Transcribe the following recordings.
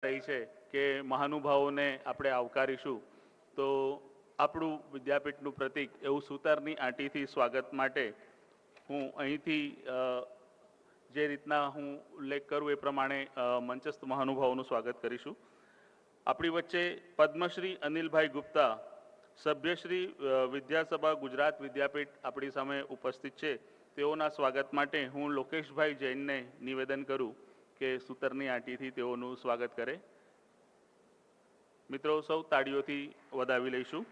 રહી છે કે મહાનુભાવોને આપણે આવકારીશું તો આપણું વિદ્યાપીઠનું પ્રતીક એવું સૂતરની આંટીથી સ્વાગત માટે હું અહીંથી જે રીતના હું ઉલ્લેખ કરું એ પ્રમાણે મંચસ્થ મહાનુભાવોનું સ્વાગત કરીશું. આપણી વચ્ચે પદ્મશ્રી અનિલભાઈ ગુપ્તા, સભ્યશ્રી વિદ્યાસભા ગુજરાત વિદ્યાપીઠ આપણી સામે ઉપસ્થિત છે. તેઓના સ્વાગત માટે હું લોકેશભાઈ જૈનને નિવેદન કરું કે સૂતરની આંટીથી તેઓનું સ્વાગત કરે. મિત્રો સૌ તાળીઓથી વધાવી લઈશું.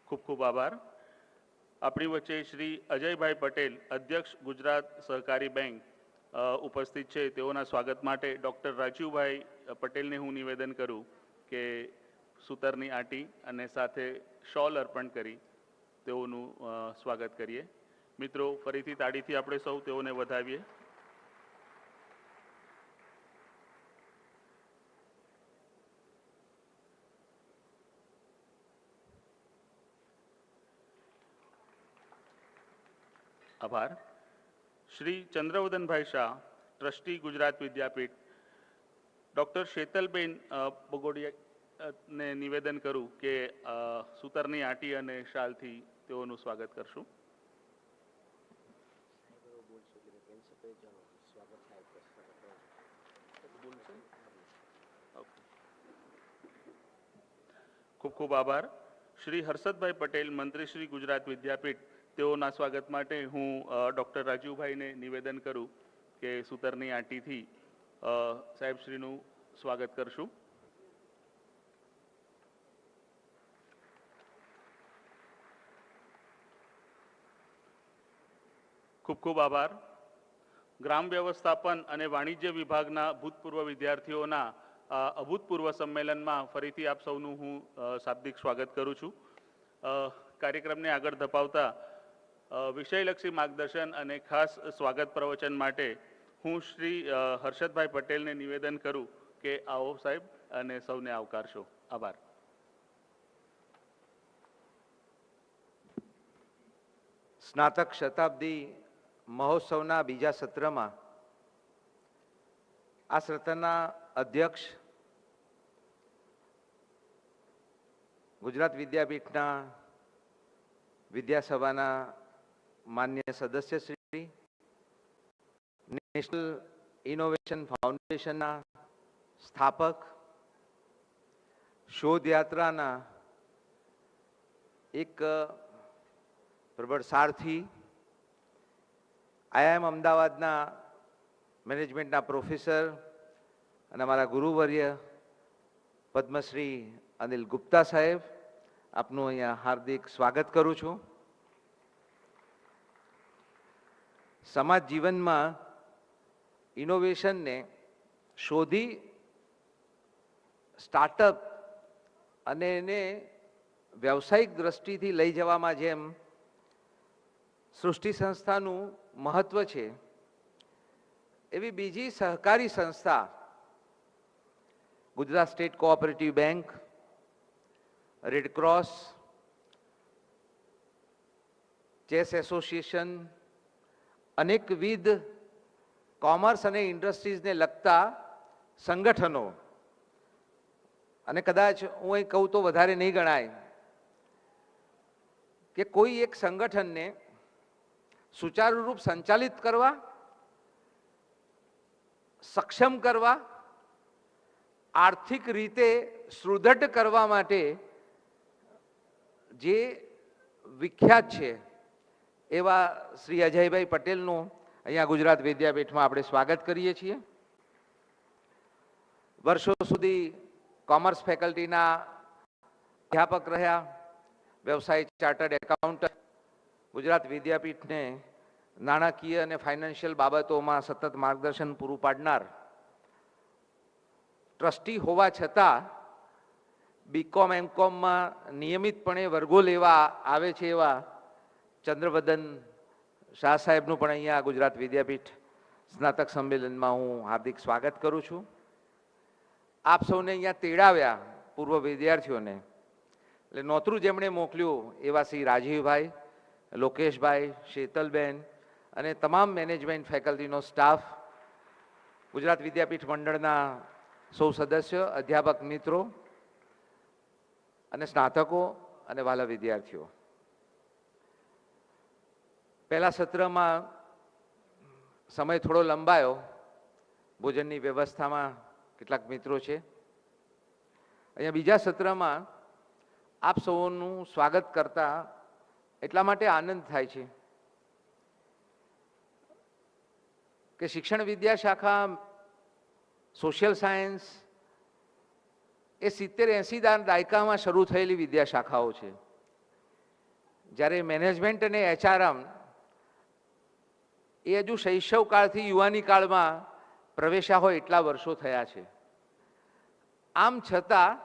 ખૂબ ખૂબ આભાર. આપણી વચ્ચે શ્રી અજયભાઈ પટેલ, અધ્યક્ષ ગુજરાત સહકારી બેંક ઉપસ્થિત છે. તેઓના સ્વાગત માટે ડૉક્ટર રાજીવભાઈ પટેલને હું નિવેદન કરું કે સૂતરની આંટી અને સાથે શોલ અર્પણ કરી તેઓનું સ્વાગત કરીએ. મિત્રો ફરીથી તાળીથી આપણે સૌ તેઓને વધાવીએ. આભાર. શ્રી ચંદ્રવદનભાઈ શાહ, ટ્રસ્ટી ગુજરાત વિદ્યાપીઠ, ડૉક્ટર શેતલબેન બગોડિયાને નિવેદન કરું કે સૂતરની આંટી અને શાલથી તેઓનું સ્વાગત કરશું. ખૂબ ખૂબ આભાર. શ્રી હર્ષદભાઈ પટેલ, મંત્રી શ્રી ગુજરાત વિદ્યાપીઠ, તેઓના સ્વાગત માટે હું ડૉક્ટર રાજીવભાઈને નિવેદન કરું કે સૂતરની આંટીથી સાહેબશ્રીનું સ્વાગત કરશું. ખૂબ ખૂબ આભાર. ગ્રામ વ્યવસ્થાપન અને વાણિજ્ય વિભાગના ભૂતપૂર્વ વિદ્યાર્થીઓના અભૂતપૂર્વ સંમેલનમાં ફરીથી આપ સૌનું હું શાબ્દિક સ્વાગત કરું છું. કાર્યક્રમને આગળ ધપાવતા વિષયલક્ષી માર્ગદર્શન અને ખાસ સ્વાગત પ્રવચન માટે હું શ્રી હર્ષદભાઈ પટેલને નિવેદન કરું કે આવો સાહેબ અને સૌને આવકારશો. આભાર. સ્નાતક શતાબ્દી મહોત્સવના બીજા સત્રમાં આ સત્રના અધ્યક્ષ, ગુજરાત વિદ્યાપીઠના વિદ્યાસભાના માન્ય સદસ્ય શ્રી, નેશનલ ઇનોવેશન ફાઉન્ડેશનના સ્થાપક, શોધયાત્રાના એક પ્રબળ સારથી, આઈઆઈએમ અમદાવાદના મેનેજમેન્ટના પ્રોફેસર અને અમારા ગુરુવર્ય પદ્મશ્રી અનિલ ગુપ્તા સાહેબ, આપનું અહીંયા હાર્દિક સ્વાગત કરું છું. સમાજ જીવનમાં ઇનોવેશનને શોધી સ્ટાર્ટઅપ અને એને વ્યવસાયિક દ્રષ્ટિથી લઈ જવામાં જેમ સૃષ્ટિ સંસ્થાનું મહત્વ છે, એવી બીજી સહકારી સંસ્થા Gujarat state cooperative bank, red cross, chess association, અનેકવિધ કોમર્સ અને ઇન્ડસ્ટ્રીઝને લગતા સંગઠનો, અને કદાચ હું અહીં કહું તો વધારે નહીં ગણાય કે કોઈ એક સંગઠનને સુચારુરૂપ સંચાલિત કરવા, સક્ષમ કરવા, આર્થિક રીતે સુદૃઢ કરવા માટે જે વિખ્યાત છે એવા શ્રી અજયભાઈ પટેલનું અહીંયા ગુજરાત વિદ્યાપીઠમાં આપણે સ્વાગત કરીએ છીએ. વર્ષો સુધી કોમર્સ ફેકલ્ટીના અધ્યાપક રહ્યા, વ્યવસાય ચાર્ટર્ડ એકાઉન્ટન્ટ, ગુજરાત વિદ્યાપીઠને નાણાકીય અને ફાઇનાન્શિયલ બાબતોમાં સતત માર્ગદર્શન પૂરું પાડનાર, ટ્રસ્ટી હોવા છતાં બીકોમ એમકોમમાં નિયમિતપણે વર્ગો લેવા આવે છે એવા ચંદ્રવદન શાહ સાહેબનું પણ અહીંયા ગુજરાત વિદ્યાપીઠ સ્નાતક સંમેલનમાં હું હાર્દિક સ્વાગત કરું છું. આપ સૌને અહીંયા તેડાવ્યા પૂર્વ વિદ્યાર્થીઓને, એટલે નોતરું જેમણે મોકલ્યું એવા શ્રી રાજીવભાઈ, લોકેશભાઈ, શીતલબેન અને તમામ મેનેજમેન્ટ ફેકલ્ટીનો સ્ટાફ, ગુજરાત વિદ્યાપીઠ મંડળના સૌ સદસ્યો, અધ્યાપક મિત્રો અને સ્નાતકો અને વાલા વિદ્યાર્થીઓ. પહેલા સત્રમાં સમય થોડો લંબાયો, ભોજનની વ્યવસ્થામાં કેટલાક મિત્રો છે. અહીંયા બીજા સત્રમાં આપ સૌનું સ્વાગત કરતા એટલા માટે આનંદ થાય છે કે શિક્ષણ વિદ્યા શાખા સોશિયલ સાયન્સ એ 70-80 દાયકામાં શરૂ થયેલી વિદ્યા શાખાઓ છે, જ્યારે મેનેજમેન્ટ અને HRM એ હજુ શૈશવ કાળથી યુવાની કાળમાં પ્રવેશ્યા હોય એટલા વર્ષો થયા છે. આમ છતાં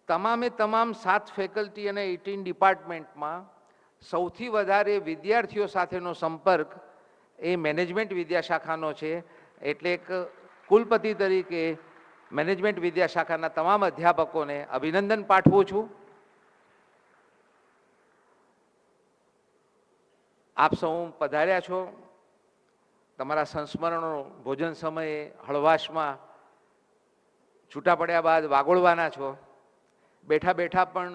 તમામે તમામ 7 ફેકલ્ટી અને 18 ડિપાર્ટમેન્ટમાં સૌથી વધારે વિદ્યાર્થીઓ સાથેનો સંપર્ક એ મેનેજમેન્ટ વિદ્યા શાખાનો છે. એટલે એક કુલપતિ તરીકે મેનેજમેન્ટ વિદ્યા શાખાના તમામ અધ્યાપકોને અભિનંદન પાઠવું છું. આપ સૌ પધાર્યા છો, તમારા સંસ્મરણો ભોજન સમયે હળવાશમાં છૂટા પડ્યા બાદ વાગોળવાના છો. બેઠા બેઠા પણ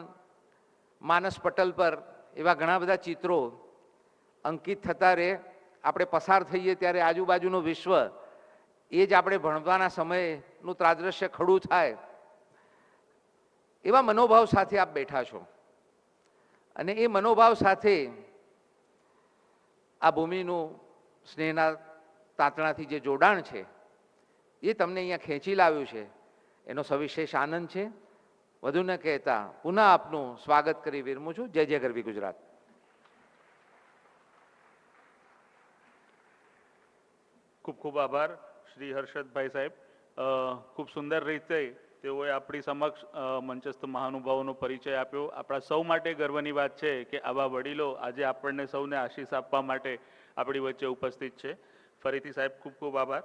માનસ પટલ પર એવા ઘણા બધા ચિત્રો અંકિત થતા રહે. આપણે પસાર થઈએ ત્યારે આજુબાજુનું વિશ્વ એ જ આપણે ભણવાના સમયનું ત્રાદ્રશ્ય ખડું થાય એવા મનોભાવ સાથે આપ બેઠા છો, અને એ મનોભાવ સાથે આ ભૂમિનું સ્નેહના તાતણાથી જે જોડાણ છે એ તમને અહીંયા ખેંચી લાવ્યું છે, એનો સવિશેષ આનંદ છે. વધુ ન કહેતા પુનઃ આપનું સ્વાગત કરી વિરમું છું. જય જય ગરવી ગુજરાત. ખૂબ ખૂબ આભાર શ્રી હર્ષદભાઈ સાહેબ. ખૂબ સુંદર રીતે તેઓએ આપણી સમક્ષ મંચસ્થ મહાનુભાવોનો પરિચય આપ્યો. આપણા સૌ માટે ગર્વની વાત છે કે આવા વડીલો આજે આપણને સૌને આશીષ આપવા માટે આપણી વચ્ચે ઉપસ્થિત છે. ફરીથી સાહેબ ખૂબ ખૂબ આભાર.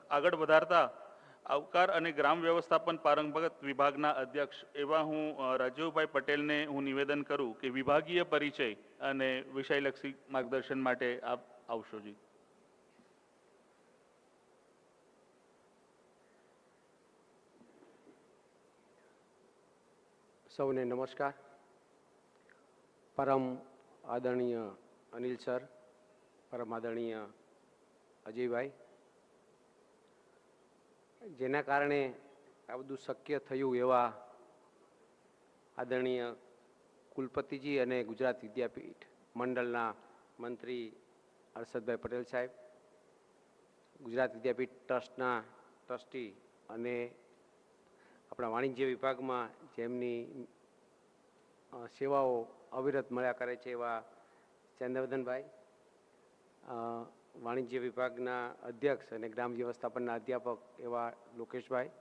આગળ વધારતા આવકાર અને ગ્રામ વ્યવસ્થાપન પારંગત વિભાગના અધ્યક્ષ એવા હું રાજીવભાઈ પટેલને હું નિવેદન કરું કે વિભાગીય પરિચય અને વિષયલક્ષી માર્ગદર્શન માટે આપ આવશો. જી. સૌને નમસ્કાર. પરમ આદરણીય અનિલ સર, પરમ આદરણીય અજયભાઈ, જેના કારણે આ બધું શક્ય થયું એવા આદરણીય કુલપતિજી અને ગુજરાત વિદ્યાપીઠ મંડળના મંત્રી હર્ષદભાઈ પટેલ સાહેબ, ગુજરાત વિદ્યાપીઠ ટ્રસ્ટના ટ્રસ્ટી અને આપણા વાણિજ્ય વિભાગમાં જેમની સેવાઓ અવિરત મળ્યા કરે છે એવા ચંદ્રવદનભાઈ, વાણિજ્ય વિભાગના અધ્યક્ષ અને ગ્રામ વ્યવસ્થાપનના અધ્યાપક એવા લોકેશભાઈ,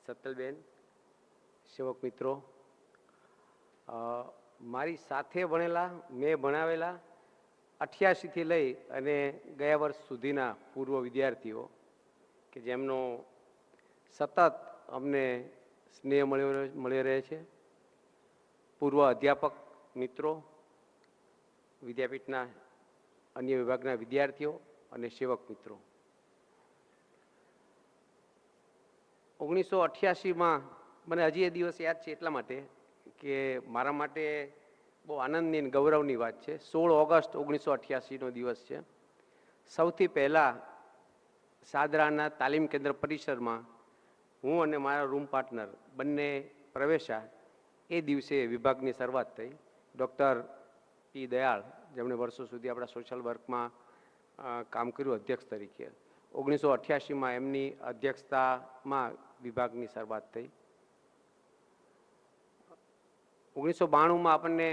સત્તલબેન, સેવક મિત્રો, મારી સાથે ભણેલા, મેં ભણાવેલા 88થી લઈ અને ગયા વર્ષ સુધીના પૂર્વ વિદ્યાર્થીઓ કે જેમનો સતત અમને સ્નેહ મળી રહે છે, પૂર્વ અધ્યાપક મિત્રો, વિદ્યાપીઠના અન્ય વિભાગના વિદ્યાર્થીઓ અને સેવક મિત્રો. 1988માં મને હજી એ દિવસ યાદ છે એટલા માટે કે મારા માટે બહુ આનંદની અને ગૌરવની વાત છે. 16 ઓગસ્ટ 1988નો દિવસ છે. સૌથી પહેલાં સાદરાના તાલીમ કેન્દ્ર પરિસરમાં હું અને મારા રૂમ પાર્ટનર બંને પ્રવેશ્યા. એ દિવસે વિભાગની શરૂઆત થઈ. ડૉક્ટર પી દયાળ, જેમણે વર્ષો સુધી આપણા સોશિયલ વર્કમાં કામ કર્યું અધ્યક્ષ તરીકે, 1988માં એમની અધ્યક્ષતામાં વિભાગની શરૂઆત થઈ. 1992માં આપણને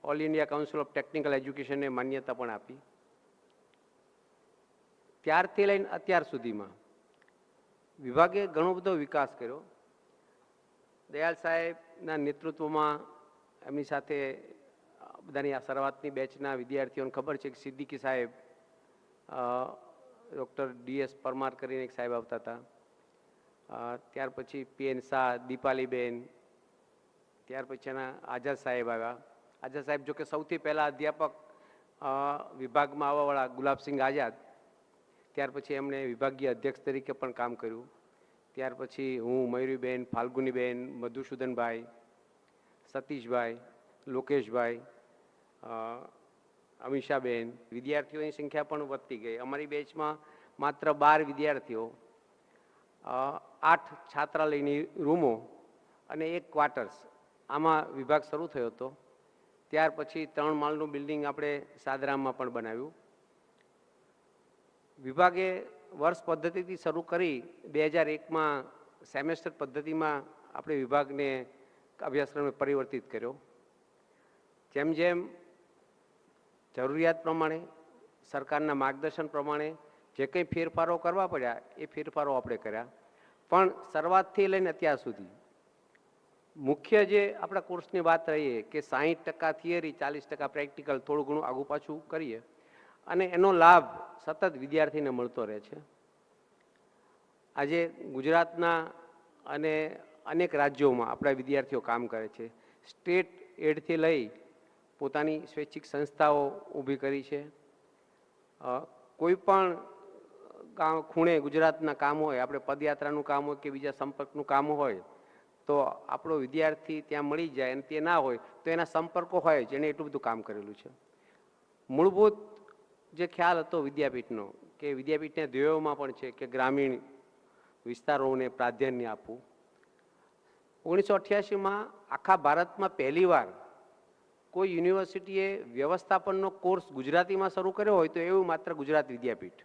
all India council of technical એજ્યુકેશનને માન્યતા પણ આપી. ત્યારથી લઈને અત્યાર સુધીમાં વિભાગે ઘણો બધો વિકાસ કર્યો. દયાળ સાહેબના નેતૃત્વમાં એમની સાથે બધાની આ શરૂઆતની બેચના વિદ્યાર્થીઓને ખબર છે કે સિદ્દીકી સાહેબ, ડૉક્ટર DS પરમાર કરીને એક સાહેબ આવતા હતા, ત્યાર પછી PN શાહ, દીપાલીબેન, ત્યાર પછીના આઝાદ સાહેબ આવ્યા. આઝાદ સાહેબ જો કે સૌથી પહેલાં અધ્યાપક વિભાગમાં આવવાવાળા ગુલાબસિંહ આઝાદ. ત્યાર પછી એમણે વિભાગીય અધ્યક્ષ તરીકે પણ કામ કર્યું. ત્યાર પછી હું, મયુરીબેન, ફાલ્ગુનીબેન, મધુસૂદનભાઈ, સતીશભાઈ, લોકેશભાઈ, અમીષાબેન. વિદ્યાર્થીઓની સંખ્યા પણ વધતી ગઈ. અમારી બેચમાં માત્ર 12 વિદ્યાર્થીઓ, 8 છાત્રાલયની રૂમો અને 1 ક્વાર્ટર્સ, આમાં વિભાગ શરૂ થયો હતો. ત્યાર પછી 3 માળનું બિલ્ડિંગ આપણે સાદરામમાં પણ બનાવ્યું. વિભાગે વર્ષ પદ્ધતિથી શરૂ કરી 2001માં સેમેસ્ટર પદ્ધતિમાં આપણે વિભાગને અભ્યાસક્રમને પરિવર્તિત કર્યો. જેમ જેમ જરૂરિયાત પ્રમાણે, સરકારના માર્ગદર્શન પ્રમાણે જે કંઈ ફેરફારો કરવા પડ્યા એ ફેરફારો આપણે કર્યા. પણ શરૂઆતથી લઈને અત્યાર સુધી મુખ્ય જે આપણા કોર્સની વાત રહીએ કે 60% થિયરી, 40% પ્રેક્ટિકલ, થોડું ઘણું આગું પાછું કરીએ અને એનો લાભ સતત વિદ્યાર્થીને મળતો રહે છે. આજે ગુજરાતના અને અનેક રાજ્યોમાં આપણા વિદ્યાર્થીઓ કામ કરે છે. સ્ટેટ એડથી લઈ પોતાની સ્વૈચ્છિક સંસ્થાઓ ઊભી કરી છે. કોઈ પણ ખૂણે ગુજરાતના કામ હોય, આપણે પદયાત્રાનું કામ હોય કે બીજા સંપર્કનું કામ હોય તો આપણો વિદ્યાર્થી ત્યાં મળી જાય, અને તે ના હોય તો એના સંપર્કો હોય જેણે એટલું બધું કામ કરેલું છે. મૂળભૂત જે ખ્યાલ હતો વિદ્યાપીઠનો, કે વિદ્યાપીઠના ધ્યેયોમાં પણ છે કે ગ્રામીણ વિસ્તારોને પ્રાધાન્ય આપવું. 1988માં આખા ભારતમાં પહેલીવાર કોઈ યુનિવર્સિટીએ વ્યવસ્થાપનનો કોર્સ ગુજરાતીમાં શરૂ કર્યો હોય તો એવું માત્ર ગુજરાત વિદ્યાપીઠ.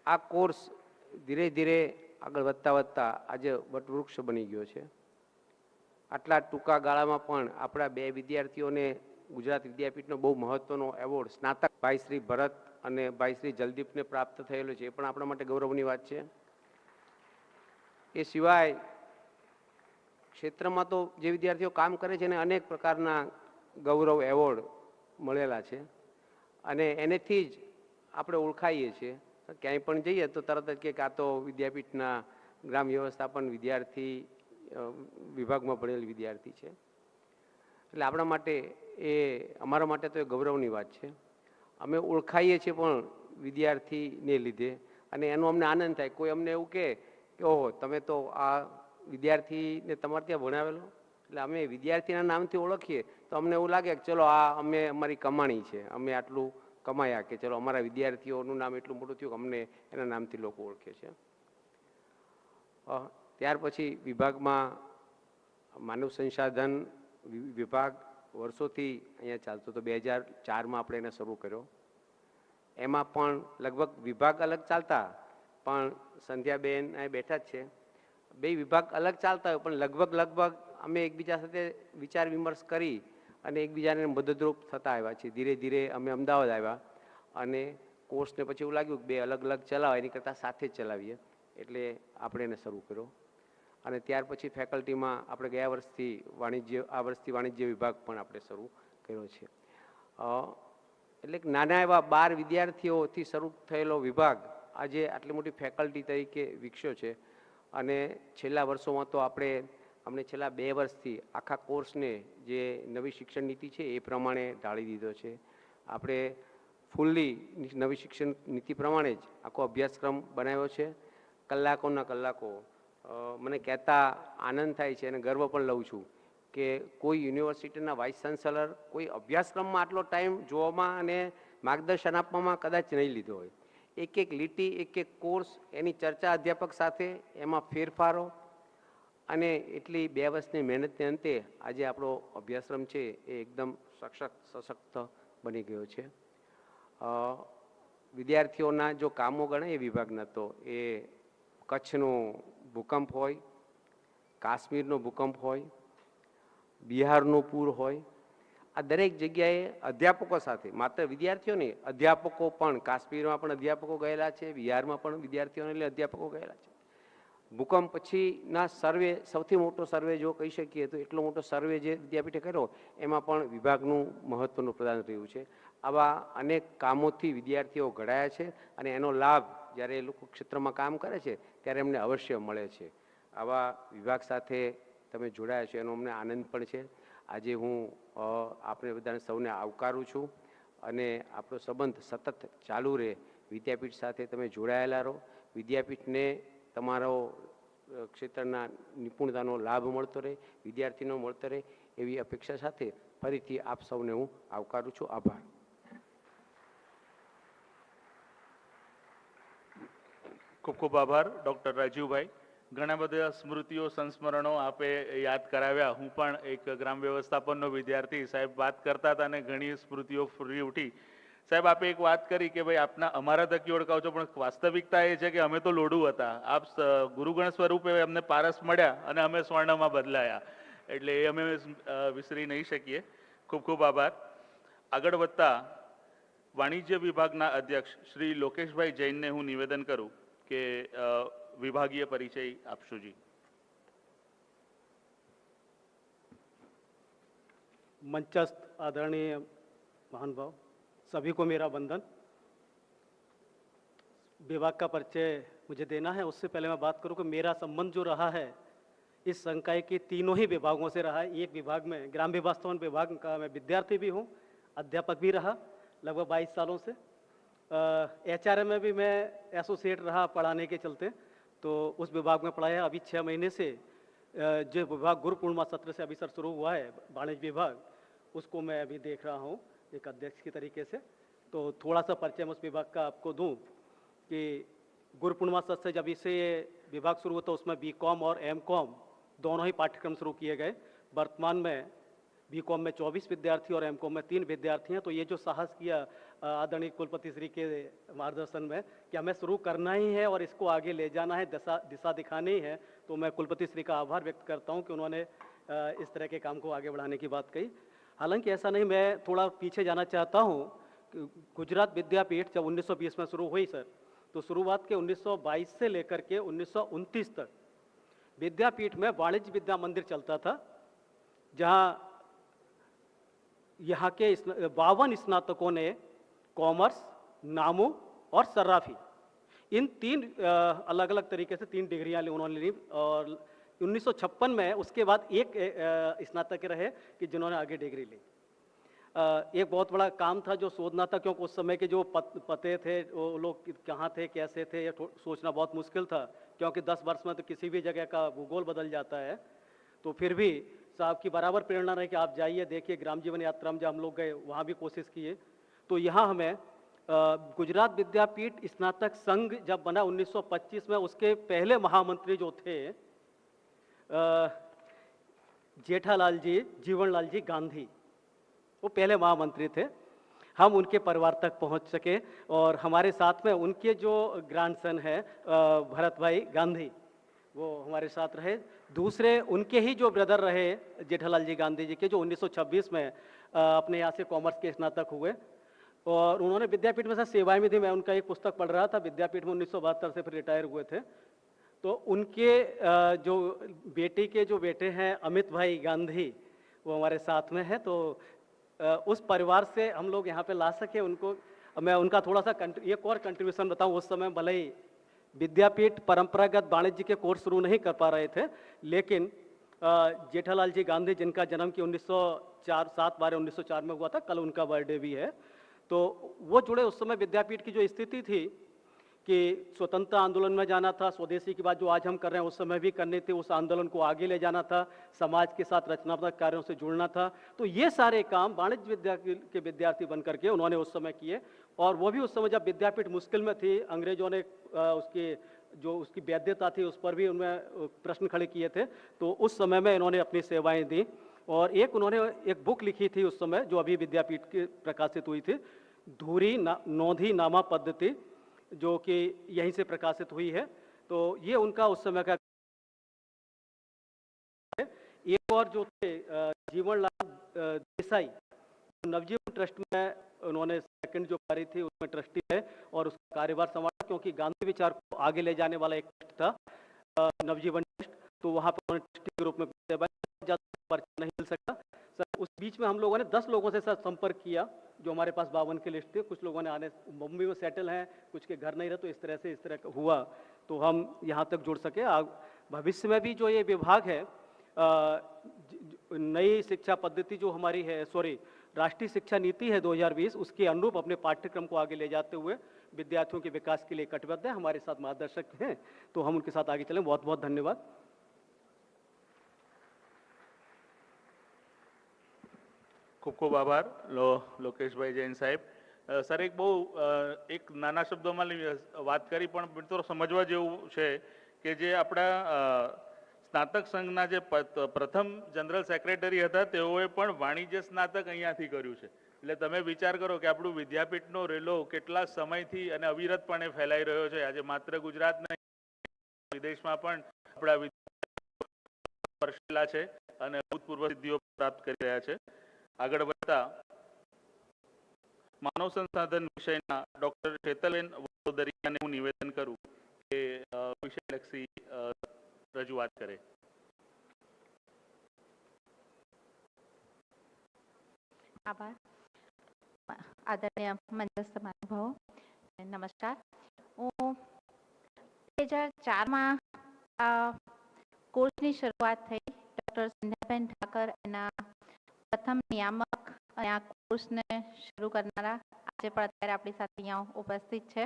આ કોર્સ ધીરે ધીરે આગળ વધતા વધતા આજે વટવૃક્ષ બની ગયો છે. આટલા ટૂંકા ગાળામાં પણ આપણા 2 વિદ્યાર્થીઓને ગુજરાત વિદ્યાપીઠનો બહુ મહત્વનો એવોર્ડ સ્નાતક ભાઈ શ્રી ભરત અને ભાઈ શ્રી જલદીપને પ્રાપ્ત થયેલો છે. એ પણ આપણા માટે ગૌરવની વાત છે. એ સિવાય ક્ષેત્રમાં તો જે વિદ્યાર્થીઓ કામ કરે છે એને અનેક પ્રકારના ગૌરવ એવોર્ડ મળેલા છે અને એનેથી જ આપણે ઓળખાઈએ છીએ. ક્યાંય પણ જઈએ તો તરત જ કે આ તો વિદ્યાપીઠના ગ્રામ વ્યવસ્થાપન વિદ્યાર્થી વિભાગમાં ભણેલ વિદ્યાર્થી છે. એટલે આપણા માટે અમારા માટે તો એ ગૌરવની વાત છે. અમે ઓળખાઈએ છીએ પણ વિદ્યાર્થીને લીધે, અને એનો અમને આનંદ થાય. કોઈ અમને એવું કે ઓહો તમે તો આ વિદ્યાર્થીને તમારે ત્યાં ભણાવેલો, એટલે અમે વિદ્યાર્થીના નામથી ઓળખીએ તો અમને એવું લાગે કે ચલો આ અમારી કમાણી છે, અમે આટલું કમાયા કે ચલો અમારા વિદ્યાર્થીઓનું નામ એટલું મોટું થયું કે અમને એના નામથી લોકો ઓળખે છે. ત્યાર પછી વિભાગમાં માનવ સંસાધન વિભાગ વર્ષોથી અહીંયા ચાલતો હતો. 2004માં આપણે એને શરૂ કર્યો. એમાં પણ લગભગ વિભાગ અલગ ચાલતા, પણ સંધ્યાબેન અહીં બેઠા જ છે, 2 વિભાગ અલગ ચાલતા હોય પણ લગભગ અમે એકબીજા સાથે વિચાર વિમર્શ કરી અને એકબીજાને મદદરૂપ થતા આવ્યા છીએ. ધીરે ધીરે અમે અમદાવાદ આવ્યા અને કોર્સને પછી એવું લાગ્યું કે 2 અલગ અલગ ચલાવે એની કરતાં સાથે જ ચલાવીએ, એટલે આપણે એને શરૂ કર્યો. અને ત્યાર પછી ફેકલ્ટીમાં આપણે આ વર્ષથી વાણિજ્ય વિભાગ પણ આપણે શરૂ કર્યો છે. એટલે નાના એવા 12 વિદ્યાર્થીઓથી શરૂ થયેલો વિભાગ આજે આટલી મોટી ફેકલ્ટી તરીકે વિકસ્યો છે. અને છેલ્લા વર્ષોમાં તો અમને છેલ્લા 2 વર્ષથી આખા કોર્સને જે નવી શિક્ષણ નીતિ છે એ પ્રમાણે ઢાળી દીધો છે. આપણે ફૂલ્લી નવી શિક્ષણ નીતિ પ્રમાણે જ આખો અભ્યાસક્રમ બનાવ્યો છે. કલાકોના કલાકો મને કહેતા આનંદ થાય છે અને ગર્વ પણ લઉં છું કે કોઈ યુનિવર્સિટીના વાઇસ ચાન્સેલર કોઈ અભ્યાસક્રમમાં આટલો ટાઈમ જોવામાં અને માર્ગદર્શન આપવામાં કદાચ નહીં લીધો હોય. એક એક લીટી, એક એક કોર્સ, એની ચર્ચા અધ્યાપક સાથે, એમાં ફેરફારો અને એટલી 2 વર્ષની મહેનતને અંતે આજે આપણો અભ્યાસક્રમ છે એ એકદમ સશક્ત બની ગયો છે. વિદ્યાર્થીઓના જો કામો ગણાય એ વિભાગના તો એ કચ્છનો ભૂકંપ હોય, કાશ્મીરનો ભૂકંપ હોય, બિહારનો પૂર હોય, આ દરેક જગ્યાએ અધ્યાપકો સાથે, માત્ર વિદ્યાર્થીઓ નહીં, અધ્યાપકો પણ, કાશ્મીરમાં પણ અધ્યાપકો ગયેલા છે, બિહારમાં પણ વિદ્યાર્થીઓને લઈ અધ્યાપકો ગયેલા છે. ભૂકંપ પછીના સર્વે, સૌથી મોટો સર્વે જો કહી શકીએ તો એટલો મોટો સર્વે જે વિદ્યાપીઠે કર્યો એમાં પણ વિભાગનું મહત્વનું પ્રદાન રહ્યું છે. આવા અનેક કામોથી વિદ્યાર્થીઓ ઘડાયા છે અને એનો લાભ જ્યારે એ લોકો ક્ષેત્રમાં કામ કરે છે ત્યારે એમને અવશ્ય મળે છે. આવા વિભાગ સાથે તમે જોડાયા છો એનો અમને આનંદ પણ છે. આજે હું આપણે બધાને સૌને આવકારું છું અને આપણો સંબંધ સતત ચાલુ રહે. વિદ્યાપીઠ સાથે તમે જોડાયેલા રહો, વિદ્યાપીઠને તમારો ક્ષેત્રના નિપુણતાનો લાભ મળતો રહે, વિદ્યાર્થીનો મળતો રહે એવી અપેક્ષા સાથે ફરીથી આપ સૌને હું આવકારું છું. આભાર. ખૂબ ખૂબ આભાર ડૉક્ટર રાજુભાઈ. ઘણા બધા સ્મૃતિઓ સંસ્મરણો આપે યાદ કરાવ્યા. હું પણ એક ગ્રામ વ્યવસ્થાપનનો વિદ્યાર્થી, સાહેબ વાત કરતા હતા અને ઘણી સ્મૃતિઓ ફૂરી ઉઠી. સાહેબ, આપે એક વાત કરી કે ભાઈ આપના અમારા થકી ઓળખાવ છો, પણ વાસ્તવિકતા એ છે કે અમે તો લોઢું હતા. આપ ગુરુગણ સ્વરૂપે અમને પારસ મળ્યા અને અમે સ્વર્ણમાં બદલાયા, એટલે એ અમે વિસરી નહીં શકીએ. ખૂબ ખૂબ આભાર. આગળ વધતા વાણિજ્ય વિભાગના અધ્યક્ષ શ્રી લોકેશભાઈ જૈનને હું નિવેદન કરું કે विभागीय परिचय आपशो जी. मंचस्थ आदरणीय महानुभाव, सभी को मेरा वंदन. विभाग का परिचय मुझे देना है. उससे पहले मैं बात करूं कि मेरा संबंध जो रहा है इस संकाय के तीनों ही विभागों से रहा है. एक विभाग में ग्राम व्यवस्थापन विभाग का मैं विद्यार्थी भी हूं, अध्यापक भी रहा लगभग 22 सालों से. HRM में भी मैं एसोसिएट रहा पढ़ाने के चलते, तो उस विभाग में पढ़ाया. अभी 6 महीने से जो विभाग गुरु पूर्णिमा सत्र से अभी सर शुरू हुआ है वाणिज्य विभाग, उसको मैं अभी देख रहा हूँ एक अध्यक्ष की तरीके से. तो थोड़ा सा परिचय मैं उस विभाग का आपको दूं कि गुरु पूर्णिमा सत्र से जब इसे विभाग शुरू हुआ तो उसमें BCom और MCom दोनों ही पाठ्यक्रम शुरू किए गए. वर्तमान में BCom में 24 विद्यार्थी और MCom में 3 विद्यार्थी हैं. तो ये जो साहस किया आदरणीय कुलपति श्री के मार्गदर्शन में कि हमें शुरू करना ही है और इसको आगे ले जाना है, दिशा दिखानी है, तो मैं कुलपति श्री का आभार व्यक्त करता हूं कि उन्होंने इस तरह के काम को आगे बढ़ाने की बात कही. हालांकि ऐसा नहीं, मैं थोड़ा पीछे जाना चाहता हूं. गुजरात विद्यापीठ जब 1920 में शुरू हुई सर, तो शुरुआत के 1922 से लेकर के 1929 तक विद्यापीठ में वाणिज्य विद्या मंदिर चलता था, जहाँ यहाँ के 52 स्नातकों ने कॉमर्स, नामू और सर्राफी इन 3 अलग अलग तरीके से 3 डिग्रियां उन्होंने ली. और 1956 में उसके बाद एक स्नातक रहे कि जिन्होंने आगे डिग्री ली. एक बहुत बड़ा काम था जो शोधना था, क्योंकि उस समय के जो पते थे वो लोग कहाँ थे, कैसे थे, ये सोचना बहुत मुश्किल था, क्योंकि 10 वर्ष में तो किसी भी जगह का भूगोल बदल जाता है. तो फिर भी साहब की बराबर प्रेरणा रही कि आप जाइए, देखिए. ग्राम जीवन यात्रा में जब हम लोग गए वहाँ भी कोशिश किए. तो यहाँ हमें गुजरात विद्यापीठ स्नातक संघ जब बना 1925 में, उसके पहले महामंत्री जो थे जेठालाल जी, जीवनलाल जी गांधी, वो पहले महामंत्री थे. हम उनके परिवार तक पहुंच सके और हमारे साथ में उनके जो ग्रैंडसन हैं भरत भाई गांधी, वो हमारे साथ रहे. दूसरे उनके ही जो ब्रदर रहे जेठालाल जी गांधी जी के, जो 1926 में अपने यहाँ से कॉमर्स के स्नातक हुए और उन्होंने विद्यापीठ में सेवाएं भी दी. मैं उनका एक पुस्तक पढ़ रहा था, विद्यापीठ में 1972 से फिर रिटायर हुए थे. तो उनके जो बेटी के जो बेटे हैं अमित भाई गांधी, वो हमारे साथ में है. तो उस परिवार से हम लोग यहाँ पे ला सके उनको. मैं उनका थोड़ा सा एक और कंट्रीब्यूशन बताऊँ. उस समय भले ही विद्यापीठ परंपरागत वाणिज्य के कोर्स शुरू नहीं कर पा रहे थे, लेकिन जेठालाल जी गांधी, जिनका जन्म की 1904 में हुआ था, कल उनका बर्थडे भी है, तो वो जुड़े. उस समय विद्यापीठ की जो स्थिति थी कि स्वतंत्रता आंदोलन में जाना था, स्वदेशी की बात जो आज हम कर रहे हैं उस समय भी करनी थी, उस आंदोलन को आगे ले जाना था, समाज के साथ रचनात्मक कार्यों से जुड़ना था. तो ये सारे काम वाणिज्य विद्या के विद्यार्थी बन करके उन्होंने उस समय किए. और वो भी उस समय जब विद्यापीठ मुश्किल में थी, अंग्रेजों ने उसकी वैधता थी उस पर भी उनमें प्रश्न खड़े किए थे. तो उस समय में इन्होंने अपनी सेवाएं दी. और उन्होंने एक बुक लिखी थी उस समय जो अभी विद्यापीठ की प्रकाशित हुई थी, धूरी नोंधी नामा पद्धति, जो कि यहीं से प्रकाशित हुई है. तो ये उनका उस समय का. एक और जो थे जीवनलाल देसाई, नवजीवन ट्रस्ट में उन्होंने सेकंड जो कार्य थी उसमें ट्रस्टी है और उसका कार्यभार संभाला, क्योंकि गांधी विचार को आगे ले जाने वाला एक ट्रस्ट था नवजीवन ट्रस्ट. तो वहाँ पर उन्होंने ट्रस्टी के रूप में पर्चा नहीं मिल सका सर। उस बीच में हम लोगों ने 10 लोगों से सर संपर्क किया, जो हमारे पास 52 की लिस्ट थी। कुछ लोगों ने आने, मुंबई में सेटल हैं, कुछ के घर नहीं रहे, तो इस तरह हुआ तो हम यहाँ तक जुड़ सके। भविष्य में भी जो ये विभाग है, नई शिक्षा पद्धति जो हमारी है, राष्ट्रीय शिक्षा नीति है 2020, उसके अनुरूप अपने पाठ्यक्रम को आगे ले जाते हुए विद्यार्थियों के विकास के लिए कटिबद्ध है। हमारे साथ मार्गदर्शक हैं, तो हम उनके साथ आगे चलें। बहुत बहुत धन्यवाद। ખૂબ ખૂબ આભાર લોકેશભાઈ જૈન સાહેબ. સર, એક બહુ એક નાના શબ્દોમાં વાત કરી, પણ મિત્રો સમજવા જેવું છે કે જે આપણા સ્નાતક સંઘના જે પ્રથમ જનરલ સેક્રેટરી હતા, તેઓએ પણ વાણિજ્ય સ્નાતક અહીંયાથી કર્યું છે. એટલે તમે વિચાર કરો કે આપણું વિદ્યાપીઠનો રેલો કેટલા સમયથી અને અવિરતપણે ફેલાઈ રહ્યો છે. આજે માત્ર ગુજરાત નહીં, વિદેશમાં પણ આપણા વિદ્યાર્થીઓ છે અને અભૂતપૂર્વ સિદ્ધિઓ પ્રાપ્ત કરી રહ્યા છે. આગળ વધતા માનવ સંસાધન વિષયના ડોક્ટર શેતલબેન વડોદરિયાને હું નિવેદન કરું કે વિષયલક્ષી રજૂઆત કરે. આભાર. આદરણીય મંચસ્થ મહાનુભાવો, નમસ્કાર. હું 2004માં આ કોર્સની શરૂઆત થઈ. ડૉક્ટર સંધ્યાબેન ઠાકર એના પ્રથમ નિયામક અને આ કોર્સને શરૂ કરનારા આજે પણ અત્યારે આપણી સાથે અહીંયા ઉપસ્થિત છે.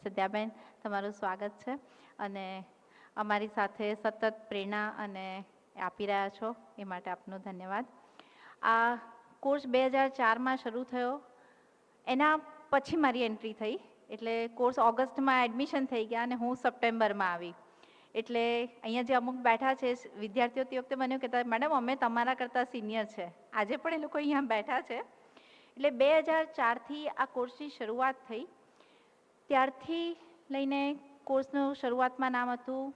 સંધ્યાબેન, તમારું સ્વાગત છે અને અમારી સાથે સતત પ્રેરણા અને આપી રહ્યા છો એ માટે આપનો ધન્યવાદ. આ કોર્સ 2004માં શરૂ થયો, એના પછી મારી એન્ટ્રી થઈ. એટલે કોર્સ ઓગસ્ટમાં એડમિશન થઈ ગયા અને હું સપ્ટેમ્બરમાં આવી. એટલે અહીંયા જે અમુક બેઠા છે વિદ્યાર્થીઓ, તે વખતે મને કહેતા, મેડમ અમે તમારા કરતાં સિનિયર છે. આજે પણ એ લોકો અહીંયા બેઠા છે. એટલે 2004થી આ કોર્સની શરૂઆત થઈ. ત્યારથી લઈને કોર્સનું શરૂઆતમાં નામ હતું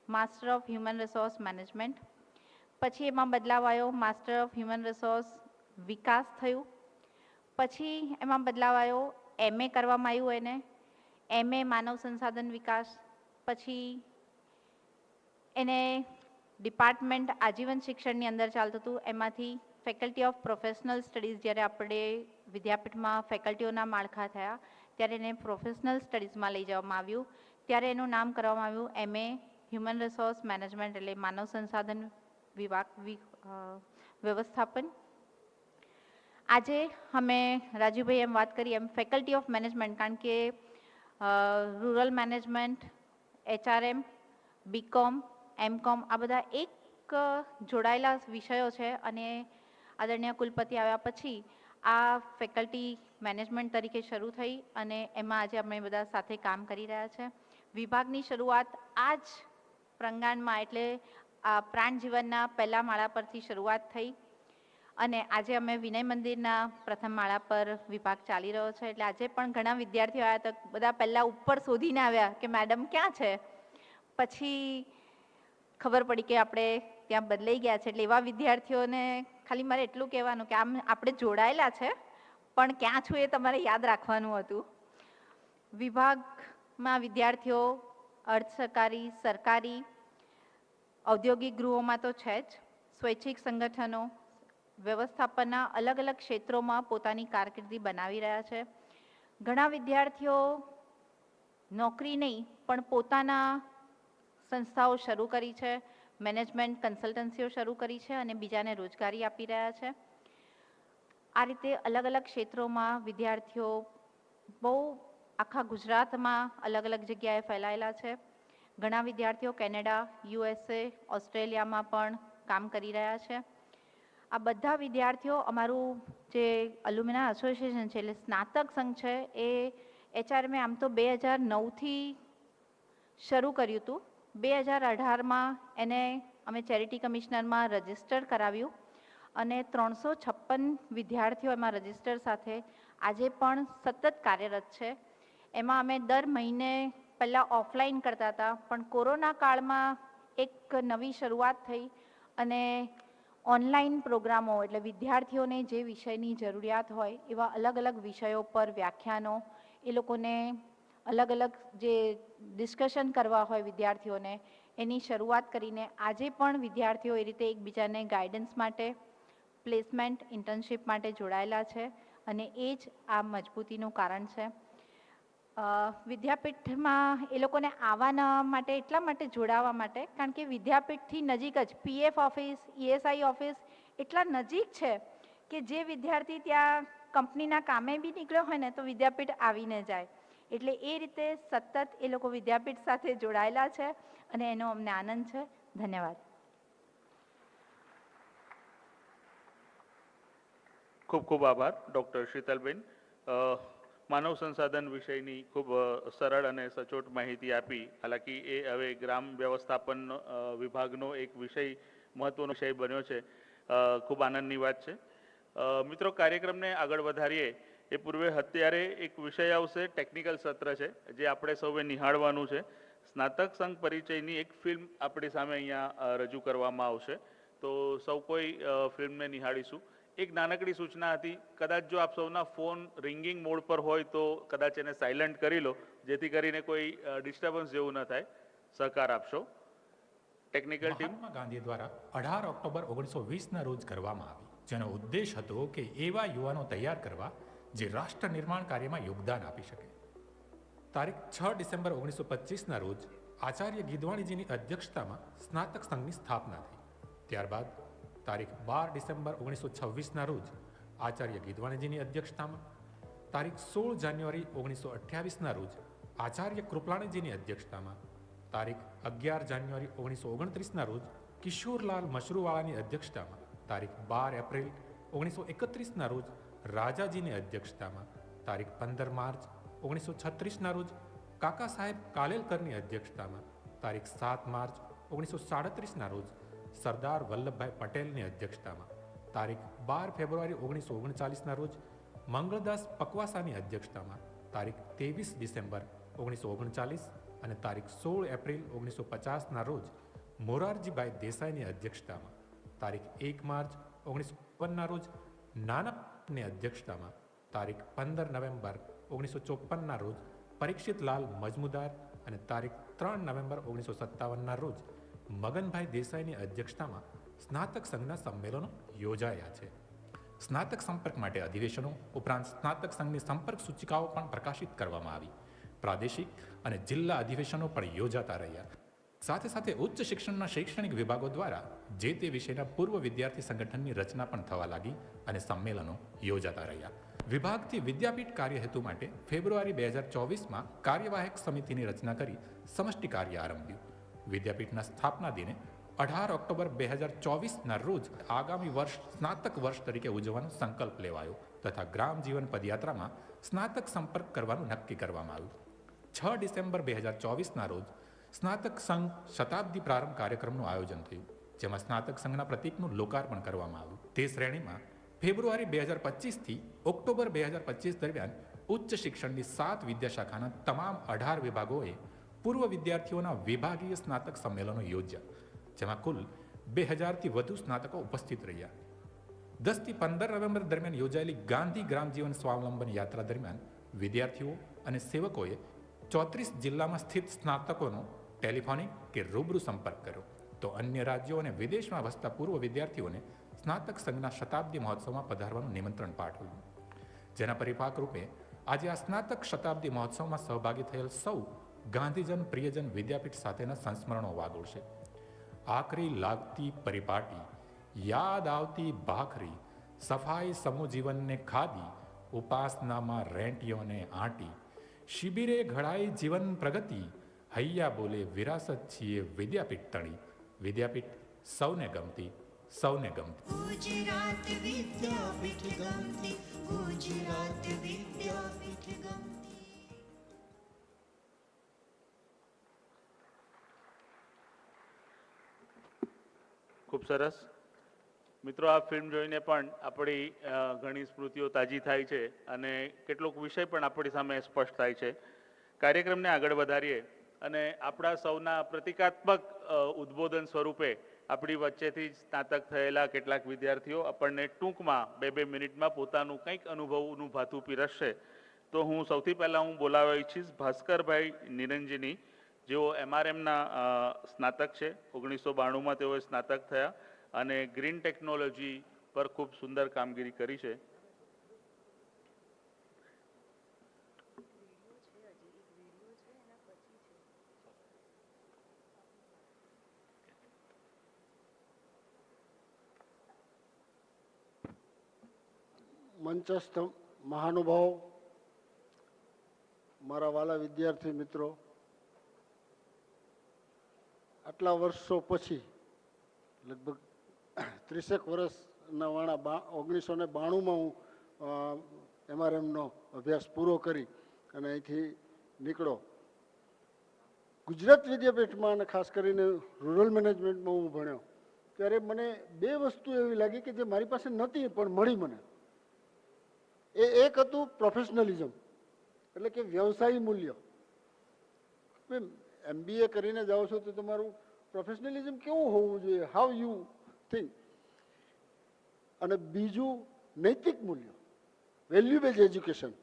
master of human resource management. પછી એમાં બદલાવ આવ્યો, માસ્ટર ઓફ હ્યુમન રિસોર્સ વિકાસ થયું. પછી એમાં બદલાવ આવ્યો, MA કરવામાં આવ્યું એને, MA માનવ સંસાધન વિકાસ. પછી એને ડિપાર્ટમેન્ટ આજીવન શિક્ષણની અંદર ચાલતું હતું. એમાંથી ફેકલ્ટી ઓફ પ્રોફેશનલ સ્ટડીઝ, જ્યારે આપણે વિદ્યાપીઠમાં ફેકલ્ટીઓના માળખા થયા ત્યારે એને પ્રોફેશનલ સ્ટડીઝમાં લઈ જવામાં આવ્યું. ત્યારે એનું નામ કરવામાં આવ્યું MA હ્યુમન રિસોર્સ મેનેજમેન્ટ, એટલે માનવ સંસાધન વિભાગ વ્યવસ્થાપન. આજે અમે રાજુભાઈ એમ વાત કરી એમ ફેકલ્ટી ઓફ મેનેજમેન્ટ, કારણ કે rural management, HRM, BCom, MCom આ બધા એક જોડાયેલા વિષયો છે. અને આદરણીય કુલપતિ આવ્યા પછી આ ફેકલ્ટી મેનેજમેન્ટ તરીકે શરૂ થઈ અને એમાં આજે અમે બધા સાથે કામ કરી રહ્યા છે. વિભાગની શરૂઆત આ જ પ્રાંગણમાં, એટલે પ્રાણ જીવનના પહેલા માળા પરથી શરૂઆત થઈ અને આજે અમે વિનય મંદિરના પ્રથમ માળા પર વિભાગ ચાલી રહ્યો છે. એટલે આજે પણ ઘણા વિદ્યાર્થીઓ આવ્યા તો બધા પહેલાં ઉપર શોધીને આવ્યા કે મેડમ ક્યાં છે. પછી ખબર પડી કે આપણે ત્યાં બદલાઈ ગયા છે. એટલે એવા વિદ્યાર્થીઓને ખાલી મારે એટલું કહેવાનું કે આમ આપણે જોડાયેલા છે, પણ ક્યાં છું એ તમારે યાદ રાખવાનું હતું. વિભાગમાં વિદ્યાર્થીઓ અર્ધ સરકારી, સરકારી, ઔદ્યોગિક ગૃહોમાં તો છે જ, સ્વૈચ્છિક સંગઠનો, વ્યવસ્થાપનના અલગ અલગ ક્ષેત્રોમાં પોતાની કારકિર્દી બનાવી રહ્યા છે. ઘણા વિદ્યાર્થીઓ નોકરી નહીં પણ પોતાના સંસ્થાઓ શરૂ કરી છે, મેનેજમેન્ટ કન્સલ્ટન્સીઓ શરૂ કરી છે અને બીજાને રોજગારી આપી રહ્યા છે. આ રીતે અલગ અલગ ક્ષેત્રોમાં વિદ્યાર્થીઓ બહુ આખા ગુજરાતમાં અલગ અલગ જગ્યાએ ફેલાયેલા છે. ઘણા વિદ્યાર્થીઓ કેનેડા, USA, ઓસ્ટ્રેલિયામાં પણ કામ કરી રહ્યા છે. આ બધા વિદ્યાર્થીઓ અમારું જે અલુમિના એસોસિએશન છે, એટલે સ્નાતક સંઘ છે, એ HRM આમ તો 2009થી શરૂ કર્યું હતું. 2018માં એને અમે ચેરિટી કમિશનરમાં રજિસ્ટર કરાવ્યું અને 356 વિદ્યાર્થીઓ એમાં રજિસ્ટર સાથે આજે પણ સતત કાર્યરત છે. એમાં અમે દર મહિને પહેલાં ઓફલાઈન કરતા હતા, પણ કોરોના કાળમાં એક નવી શરૂઆત થઈ અને ઓનલાઈન પ્રોગ્રામો, એટલે વિદ્યાર્થીઓને જે વિષયની જરૂરિયાત હોય એવા અલગ અલગ વિષયો પર વ્યાખ્યાનો, એ લોકોને અલગ અલગ જે ડિસ્કશન કરવા હોય વિદ્યાર્થીઓને, એની શરૂઆત કરીને આજે પણ વિદ્યાર્થીઓ એ રીતે એકબીજાને ગાઈડન્સ માટે, પ્લેસમેન્ટ, ઇન્ટર્નશીપ માટે જોડાયેલા છે અને એ જ આ મજબૂતીનું કારણ છે. વિદ્યાપીઠમાં એ લોકોને આવવાના માટે એટલા માટે જોડાવા માટે કારણ કે વિદ્યાપીઠથી નજીક જ PF ઓફિસ, ESI ઓફિસ એટલા નજીક છે કે જે વિદ્યાર્થી ત્યાં કંપનીના કામે બી નીકળ્યો હોય ને તો વિદ્યાપીઠ આવીને જાય. એટલે એ રીતે સતત એ લોકો વિદ્યાપીઠ સાથે જોડાયેલા છે અને એનો અમને આનંદ છે. ધન્યવાદ. ખૂબ ખૂબ આભાર ડૉક્ટર શીતલબેન. માનવ સંસાધન વિષયની ખૂબ સરળ અને સચોટ માહિતી આપી. હાલાકી એ હવે ગ્રામ વ્યવસ્થાપન વિભાગનો એક વિષય, મહત્વનો વિષય બન્યો છે. ખૂબ આનંદની વાત છે. મિત્રો, કાર્યક્રમને આગળ વધારીએ એ પૂર્વે અત્યારે એક વિષય આવશે, ટેકનિકલ સત્ર છે જે આપણે સૌએ નિહાળવાનું છે. સ્નાતક સંઘ પરિચયની એક ફિલ્મ આપણી સામે અહીંયા રજૂ કરવામાં આવશે, તો સૌ કોઈ ફિલ્મને નિહાળીશું. એક નાનકડી સૂચના હતી, કદાચ જો આપ સૌના ફોન રિંગિંગ મોડ પર હોય તો કદાચ એને સાયલન્ટ કરી લો, જેથી કરીને કોઈ ડિસ્ટર્બન્સ જેવું ન થાય. સહકાર આપશો. Technical team. મહાત્મા ગાંધી દ્વારા 18 ઓક્ટોબર 1920ના રોજ કરવામાં આવી, જેનો ઉદ્દેશ હતો કે એવા યુવાનો તૈયાર કરવા જે રાષ્ટ્ર નિર્માણ કાર્યમાં યોગદાન આપી શકે. તારીખ 6 ડિસેમ્બર 1925ના રોજ આચાર્ય ગીધવાણીજીની અધ્યક્ષતામાં સ્નાતક સંઘની સ્થાપના થઈ. ત્યારબાદ તારીખ 12 ડિસેમ્બર 1926ના રોજ આચાર્ય ગીધવાણીજીની અધ્યક્ષતામાં, તારીખ 16 જાન્યુઆરી 1928ના રોજ આચાર્ય કૃપલાણીજીની અધ્યક્ષતામાં, તારીખ 11 જાન્યુઆરી 1929ના રોજ કિશોરલાલ મશરૂવાળાની અધ્યક્ષતામાં, તારીખ 12 એપ્રિલ 1931ના રોજ રાજાજીની અધ્યક્ષતામાં, તારીખ 15 માર્ચ 1936ના રોજ કાકા સાહેબ કાલેલકરની અધ્યક્ષતામાં, તારીખ 7 માર્ચ 1937ના રોજ સરદાર વલ્લભભાઈ પટેલની અધ્યક્ષતામાં, તારીખ 12 ફેબ્રુઆરી 1939ના રોજ મંગળદાસ પકવાસાની અધ્યક્ષતામાં, તારીખ 23 ડિસેમ્બર 1939 અને તારીખ 16 એપ્રિલ 1950ના રોજ મોરારજીભાઈ દેસાઈની અધ્યક્ષતામાં, તારીખ 1 માર્ચ 1952ના રોજ નાનકની અધ્યક્ષતામાં, તારીખ 15 નવેમ્બર 1954ના રોજ પરીક્ષિતલાલ મજમુદાર અને તારીખ 3 નવેમ્બર 1957ના રોજ મગનભાઈ દેસાઈની અધ્યક્ષતામાં સ્નાતક સંઘના સંમેલનો યોજાયા છે. સ્નાતક સંપર્ક માટે અધિવેશનો ઉપરાંત સ્નાતક સંઘની સંપર્ક સૂચિકાઓ પણ પ્રકાશિત કરવામાં આવી. પ્રાદેશિક અને જિલ્લા અધિવેશનો પણ યોજાતા રહ્યા. સાથે સાથે ઉચ્ચ શિક્ષણના શૈક્ષણિક વિભાગો દ્વારા જે તે વિષયના પૂર્વ વિદ્યાર્થી સંગઠનની રચના પણ થવા લાગી અને સંમેલનો યોજાતા રહ્યા. વિભાગથી વિદ્યાપીઠ કાર્ય હેતુ માટે ફેબ્રુઆરી 2024માં કાર્યવાહક સમિતિની રચના કરી સમષ્ટિ કાર્ય આરંભ્યું. વિદ્યાપીઠના સ્થાપના દિને 18 ઓક્ટોબર 2024ના રોજ આગામી વર્ષ સ્નાતક વર્ષ તરીકે ઉજવવાનો સંકલ્પ લેવાયો તથા ગ્રામ જીવન પદયાત્રામાં સ્નાતક સંપર્ક કરવાનું નક્કી કરવામાં આવ્યું. 6 ડિસેમ્બર 2024ના રોજ સ્નાતક સંઘ શતાબ્દી પ્રારંભ કાર્યક્રમનું આયોજન થયું, જેમાં સ્નાતક સંઘના પ્રતીકનું લોકાર્પણ કરવામાં આવ્યું. તે શ્રેણીમાં ફેબ્રુઆરી 2025થી ઓક્ટોબર 2025 દરમિયાન ઉચ્ચ શિક્ષણની 7 વિદ્યાશાખાના તમામ 18 વિભાગોએ પૂર્વ વિદ્યાર્થીઓના વિભાગીય સ્નાતક સંમેલનો યોજ્યા, જેમાં કુલ 2000થી વધુ સ્નાતકો ઉપસ્થિત રહ્યા. 10થી 15 નવેમ્બર દરમિયાન યોજાયેલી ગાંધી ગ્રામજીવન સ્વાવલંબન યાત્રા દરમિયાન વિદ્યાર્થીઓ અને સેવકોએ 34 જિલ્લામાં સ્થિત સ્નાતકોનો ટેલિફોનિક કે રૂબરૂ સંપર્ક કર્યો, તો અન્ય રાજ્યો અને વિદેશમાં વસતા પૂર્વ વિદ્યાર્થીઓને સ્નાતક સંઘના શતાબ્દી મહોત્સવમાં પધારવાનું નિમંત્રણ પાઠવ્યું. જેના પરિપાક રૂપે આજે આ સ્નાતક શતાબ્દી મહોત્સવમાં સહભાગી થયેલ સૌ ગાંધીજન પ્રિયજન વિદ્યાપીઠ સાથેના સંસ્મરણો વાગોળશે. આકરી લાગતી પરિપાટી, યાદ આવતી ભાખરી, સફાઈ સમૂહજીવનને ખાદી, ઉપાસનામાં રેંટીઓને આંટી, શિબિરે ઘડાઈ જીવન પ્રગતિ, હૈયા બોલે વિરાસત છીએ વિદ્યાપીઠ તણી. વિદ્યાપીઠ સૌને ગમતી, સૌને ગમતી. ગુજરાત વિદ્યાપીઠ ગમતી, ગુજરાત વિદ્યાપીઠ ગમતી. ખૂબ સરસ. મિત્રો, આ ફિલ્મ જોઈને પણ આપણી ઘણી સ્મૃતિઓ તાજી થાય છે અને કેટલોક વિષય પણ આપણી સામે સ્પષ્ટ થાય છે. કાર્યક્રમને આગળ વધારીએ અને આપણા સૌના પ્રતિકાત્મક ઉદ્બોધન સ્વરૂપે આપણી વચ્ચેથી જ સ્નાતક થયેલા કેટલાક વિદ્યાર્થીઓ આપણને ટૂંકમાં 2-2 મિનિટમાં પોતાનું કંઈક અનુભવનું ભાથું પીરસશે. તો હું સૌથી પહેલાં બોલાવવા ઈચ્છીશ ભાસ્કરભાઈ નિરંજની, જેઓ MRMના સ્નાતક છે. 1992માં તેઓએ સ્નાતક થયા અને ગ્રીન ટેકનોલોજી પર ખૂબ સુંદર કામગીરી કરી છે. મંચસ્થ મહાનુભાવો, મારા વાલા વિદ્યાર્થી મિત્રો, આટલા વર્ષો પછી લગભગ 30 વર્ષના વાળા 1992માં હું MRMનો અભ્યાસ પૂરો કરી અને અહીંથી નીકળો. ગુજરાત વિદ્યાપીઠમાં અને ખાસ કરીને રૂરલ મેનેજમેન્ટમાં હું ભણ્યો ત્યારે મને બે વસ્તુ એવી લાગી કે જે મારી પાસે નહોતી પણ મળી મને. એક હતું પ્રોફેશનલિઝમ, એટલે કે વ્યવસાયી મૂલ્ય. MBA કરીને જાઓ છો તો તમારું પ્રોફેશનલિઝમ કેવું હોવું જોઈએ, હાઉ યુ થિંક. અને બીજું નૈતિક મૂલ્ય, વેલ્યુ બેઝ એજ્યુકેશન.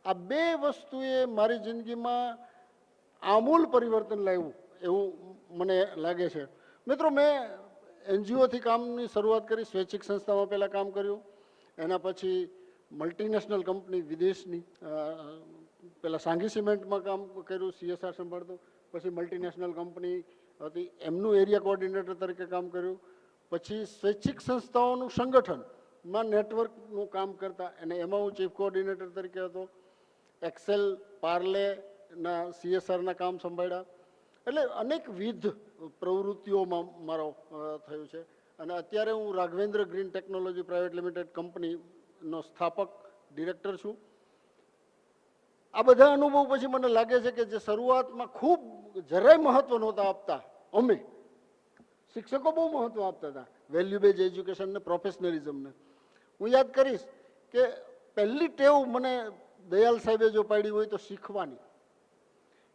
આ બે વસ્તુએ મારી જિંદગીમાં આમૂલ પરિવર્તન લાવ્યું એવું મને લાગે છે. મિત્રો, મેં NGOથી કામની શરૂઆત કરી, સ્વૈચ્છિક સંસ્થામાં પહેલાં કામ કર્યું, એના પછી મલ્ટીનેશનલ કંપની વિદેશની, પહેલાં સાંઘી સિમેન્ટમાં કામ કર્યું, CSR સંભાળતો, પછી મલ્ટીનેશનલ કંપની હતી એમનું એરિયા કોઓર્ડિનેટર તરીકે કામ કર્યું, પછી સ્વૈચ્છિક સંસ્થાઓનું સંગઠનમાં નેટવર્કનું કામ કરતા અને એમાં હું ચીફ કોઓર્ડિનેટર તરીકે હતો. એક્સેલ, પાર્લેના CSRના કામ સંભાળ્યા. એટલે અનેકવિધ પ્રવૃત્તિઓમાં મારો થયું છે. અને અત્યારે હું Raghavendra green technology private limited કંપનીનો સ્થાપક ડિરેક્ટર છું. આ બધા અનુભવ પછી મને લાગે છે કે જે શરૂઆતમાં ખૂબ જરાય મહત્વ નહોતા આપતા, અમે શિક્ષકો બહુ મહત્વ આપતા હતા વેલ્યુ બેઝ એજ્યુકેશનને, પ્રોફેશનલિઝમને. હું યાદ કરીશ કે પહેલી ટેવ મને દયાલ સાહેબે જો પાડી હોય તો શીખવાની.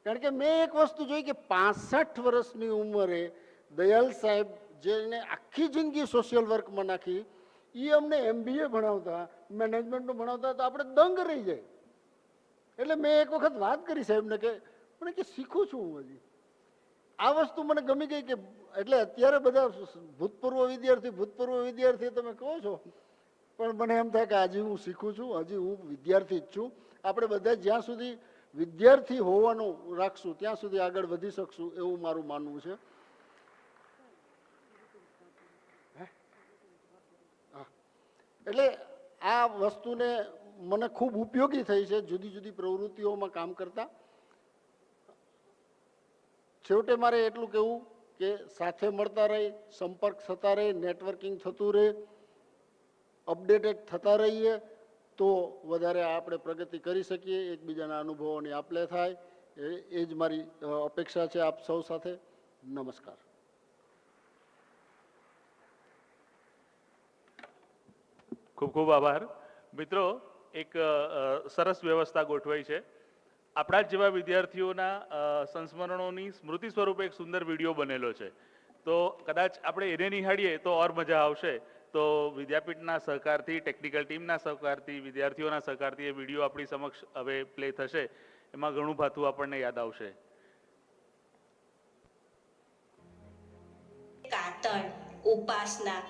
કારણ કે મેં એક વસ્તુ જોઈ કે 65 વર્ષની ઉંમરે દયાલ સાહેબ જેને આખી જિંદગી સોશિયલ વર્કમાં નાખી, એ અમને MBA ભણાવતા, મેનેજમેન્ટનું ભણાવતા, તો આપણે દંગ રહી જાય. એટલે મેં એક વખત વાત કરી સાહેબને કે મને કે શીખું છું હું હજી. આ વસ્તુ મને ગમી ગઈ કે એટલે અત્યારે બધા ભૂતપૂર્વ વિદ્યાર્થી તમે કહો છો, પણ મને એમ થાય કે આજે હું શીખું છું, હજી હું વિદ્યાર્થી જ છું. આપણે બધા જ્યાં સુધી વિદ્યાર્થી હોવાનું રાખશું ત્યાં સુધી આગળ વધી શકશું એવું મારું માનવું છે. એટલે આ વસ્તુને મને ખૂબ ઉપયોગી થઈ છે જુદી જુદી પ્રવૃત્તિઓમાં કામ કરતા. છેવટે મારે એટલું કહેવું કે સાથે મળતા રહી, સંપર્ક થતા રહે, નેટવર્કિંગ થતું રહે, અપડેટેડ થતા રહીએ તો વધારે આપણે પ્રગતિ કરી શકીએ, એકબીજાના અનુભવોની આપ લે થાય. એ જ મારી અપેક્ષા છે આપ સૌ સાથે. નમસ્કાર. ખૂબ ખૂબ આભાર. મિત્રો, એક સરસ વ્યવસ્થા ગોઠવાઈ છે. આપણા જ જેવા વિદ્યાર્થીઓના સંસ્મરણોની સ્મૃતિ સ્વરૂપે એક સુંદર વિડીયો બનેલો છે. તો કદાચ આપણે એને નિહાળીએ તો ઓર મજા આવશે. તો વિદ્યાપીઠના સહકારથી, ટેકનિકલ ટીમના સહકારથી, વિદ્યાર્થીઓના સહકારથી એ વિડીયો આપણી સમક્ષ હવે પ્લે થશે. એમાં ઘણું ભાથું આપણને યાદ આવશે. કાતળ, ઉપાસના,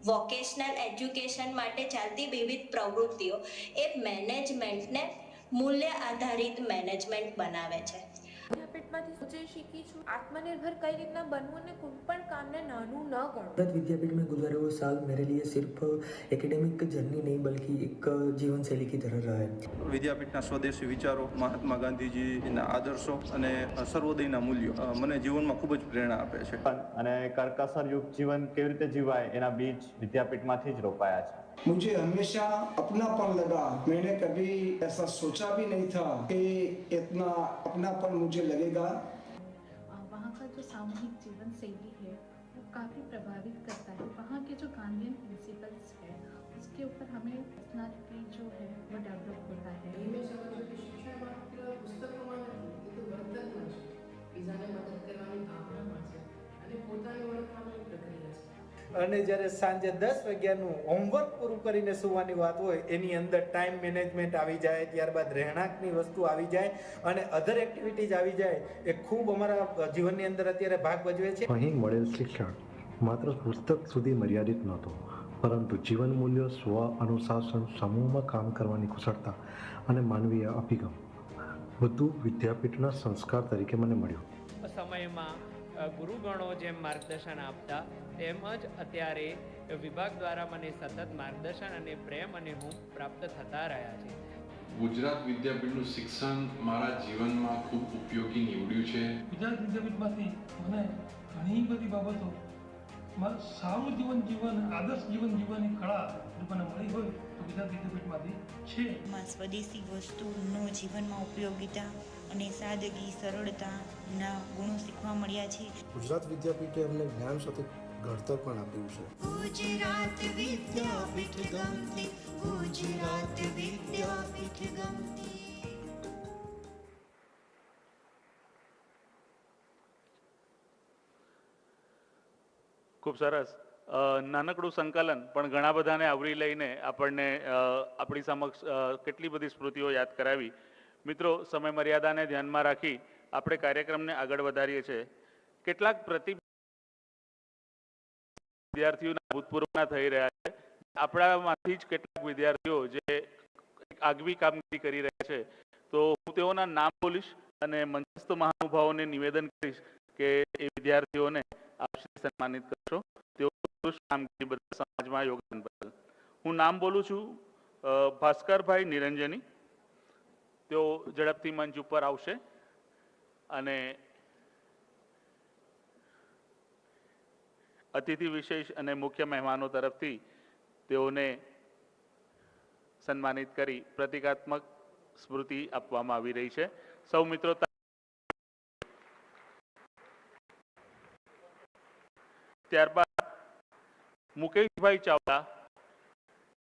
વોકેશનલ એજ્યુકેશન માટે ચાલતી વિવિધ પ્રવૃત્તિઓ એ મેનેજમેન્ટને મૂલ્ય આધારિત મેનેજમેન્ટ બનાવે છે. વિદ્યાપીઠમાંથી જે શીખી છું, आत्मनिर्भर कई રીતના बनવું ને કોઈ પણ કામને નાનું ન ગણવું. भारत विद्यापीठ में गुजरे हुए साल मेरे लिए सिर्फ एकेडमिक जर्नी नहीं बल्कि एक जीवन शैली की तरह रहा है. વિદ્યાપીઠના સ્વદેશી વિચારો, મહાત્મા ગાંધીજીના આદર્શો અને સર્વોદયના મૂલ્યો મને જીવનમાં ખૂબ જ પ્રેરણા આપે છે. અને કરકસરયુક્ત જીવન કેવી રીતે જીવાય એના બીજ વિદ્યાપીઠમાંથી જ રોપાયા છે. मुझे हमेशा अपनापन लगा. मैंने कभी ऐसा सोचा भी नहीं था कि इतना अपनापन मुझे लगेगा. वहाँ का जो सामूहिक जीवन शैली है वो काफ़ी प्रभावित करता है. वहाँ के जो गांधीयन प्रिंसिपल्स है उसके ऊपर हमें पर्सनालिटी जो है वो डेवलप होता है. અને જ્યારે સાંજે 10 વાગ્યાનું હોમવર્ક પૂરું કરીને સુવાની વાત હોય એની અંદર ટાઈમ મેનેજમેન્ટ આવી જાય, ત્યારબાદ રહેણાંકની વસ્તુ આવી જાય અને અધર એક્ટિવિટીઝ આવી જાય, એ ખૂબ અમારા જીવનની અંદર અત્યારે ભાગ ભજવે છે. અહીં મળેલ શિક્ષણ માત્ર પુસ્તક સુધી મર્યાદિત નહોતું, પરંતુ જીવન મૂલ્યો, સ્વ અનુશાસન, સમૂહમાં કામ કરવાની કુશળતા અને માનવીય અભિગમ બધું વિદ્યાપીઠના સંસ્કાર તરીકે મને મળ્યું. સમયમાં ગુરુગણો જેમ માર્ગદર્શન આપતા તેમજ અત્યારે વિભાગ દ્વારા મને સતત માર્ગદર્શન અને પ્રેમ અને હૂંફ પ્રાપ્ત થતા રહ્યા છે. ગુજરાત વિદ્યાપીઠનું શિક્ષણ મારા જીવનમાં ખૂબ ઉપયોગી નીવડ્યું છે. ગુજરાત વિદ્યાપીઠમાંથી મને ઘણી બધી બાબતો સારું જીવન જીવન, આદર્શ જીવન જીવવાની કળા જો મને મળી હોય તો ગુજરાત વિદ્યાપીઠમાંથી છે. સ્વદેશી વસ્તુનો જીવનમાં ઉપયોગિતા અને સાદગી, સરળતાના ગુણો શીખવા મળ્યા છે. ગુજરાત વિદ્યાપીઠે અમને જ્ઞાન સાથે ઘડતર પણ આપ્યું છે. ગુજરાત વિદ્યાપીઠ ગમતી, ગુજરાત વિદ્યાપીઠ ગમતી. ખૂબ સરસ. નાનકડું સંકલન પણ ઘણા બધાને આવરી લઈને આપણને આપણી સમક્ષ કેટલી બધી સ્મૃતિઓ યાદ કરાવી. મિત્રો, સમય મર્યાદાને ધ્યાનમાં રાખી આપણે કાર્યક્રમને આગળ વધારીએ છીએ. કેટલાક વિદ્યાર્થીઓના ભૂતપૂર્વના થઈ રહ્યા છે. આપણામાંથી જ કેટલાક વિદ્યાર્થીઓ જે આગવી કામગીરી કરી રહ્યા છે, તો હું તેઓના નામ બોલીશ અને મંચસ્થ મહાનુભાવોને નિવેદન કરીશ કે એ વિદ્યાર્થીઓને આપ સન્માનિત કરશો તેઓ કામગીરી બદલ, સમાજમાં યોગદાન બદલ. હું નામ બોલું છું ભાસ્કરભાઈ નિરંજની. તેઓ ઝડપથી મંચ ઉપર આવશે અને અતિથિ વિશેષ અને મુખ્ય મહેમાનો તરફથી તેઓને સન્માનિત કરી પ્રતિકાત્મક સ્મૃતિ આપવામાં આવી રહી છે. સૌ મિત્રો ત્યારબાદ મુકેશભાઈ ચાવડા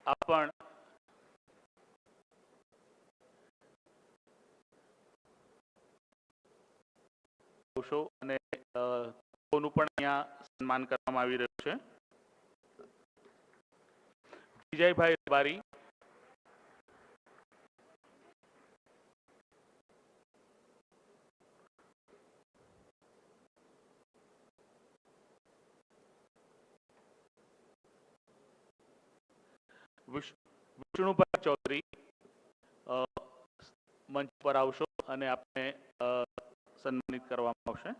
આપ પણ અને તેઓનું પણ અહીંયા સન્માન કરવામાં આવી રહ્યું છે. વિજયભાઈ રબારી, વિષ્ણુભાઈ ચૌધરી મંચ પર આવશો અને આપને સન્માનિત કરવામાં આવશે.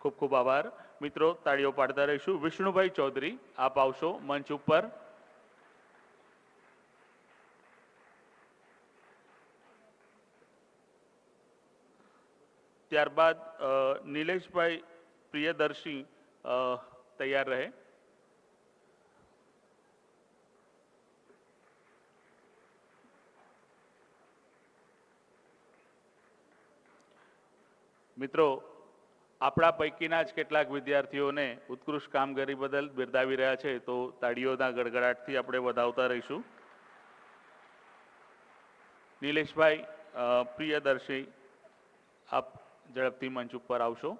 ખૂબ ખૂબ આભાર. મિત્રો, તાળીઓ પાડતા રહીશું. વિષ્ણુભાઈ ચૌધરી આપ આવશો મંચ ઉપર. ત્યારબાદ નિલેશભાઈ પ્રિયદર્શી તૈયાર રહે. મિત્રો, આપણા પૈકીના જ કેટલાક વિદ્યાર્થીઓને ઉત્કૃષ્ટ કામગીરી બદલ બિરદાવી રહ્યા છે, તો તાળીઓના ગડગડાટથી આપણે વધાવતા રહીશું. નિલેશભાઈ પ્રિયદર્શી આપ ઝડપથી મંચ ઉપર આવશો.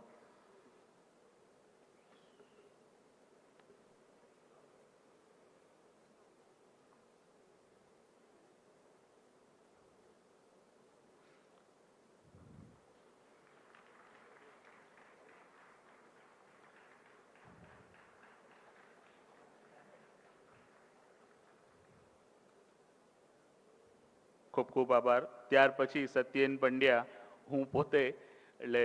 ખૂબ ખૂબ આભાર. ત્યાર પછી સત્યેન પંડ્યા, હું પોતે એટલે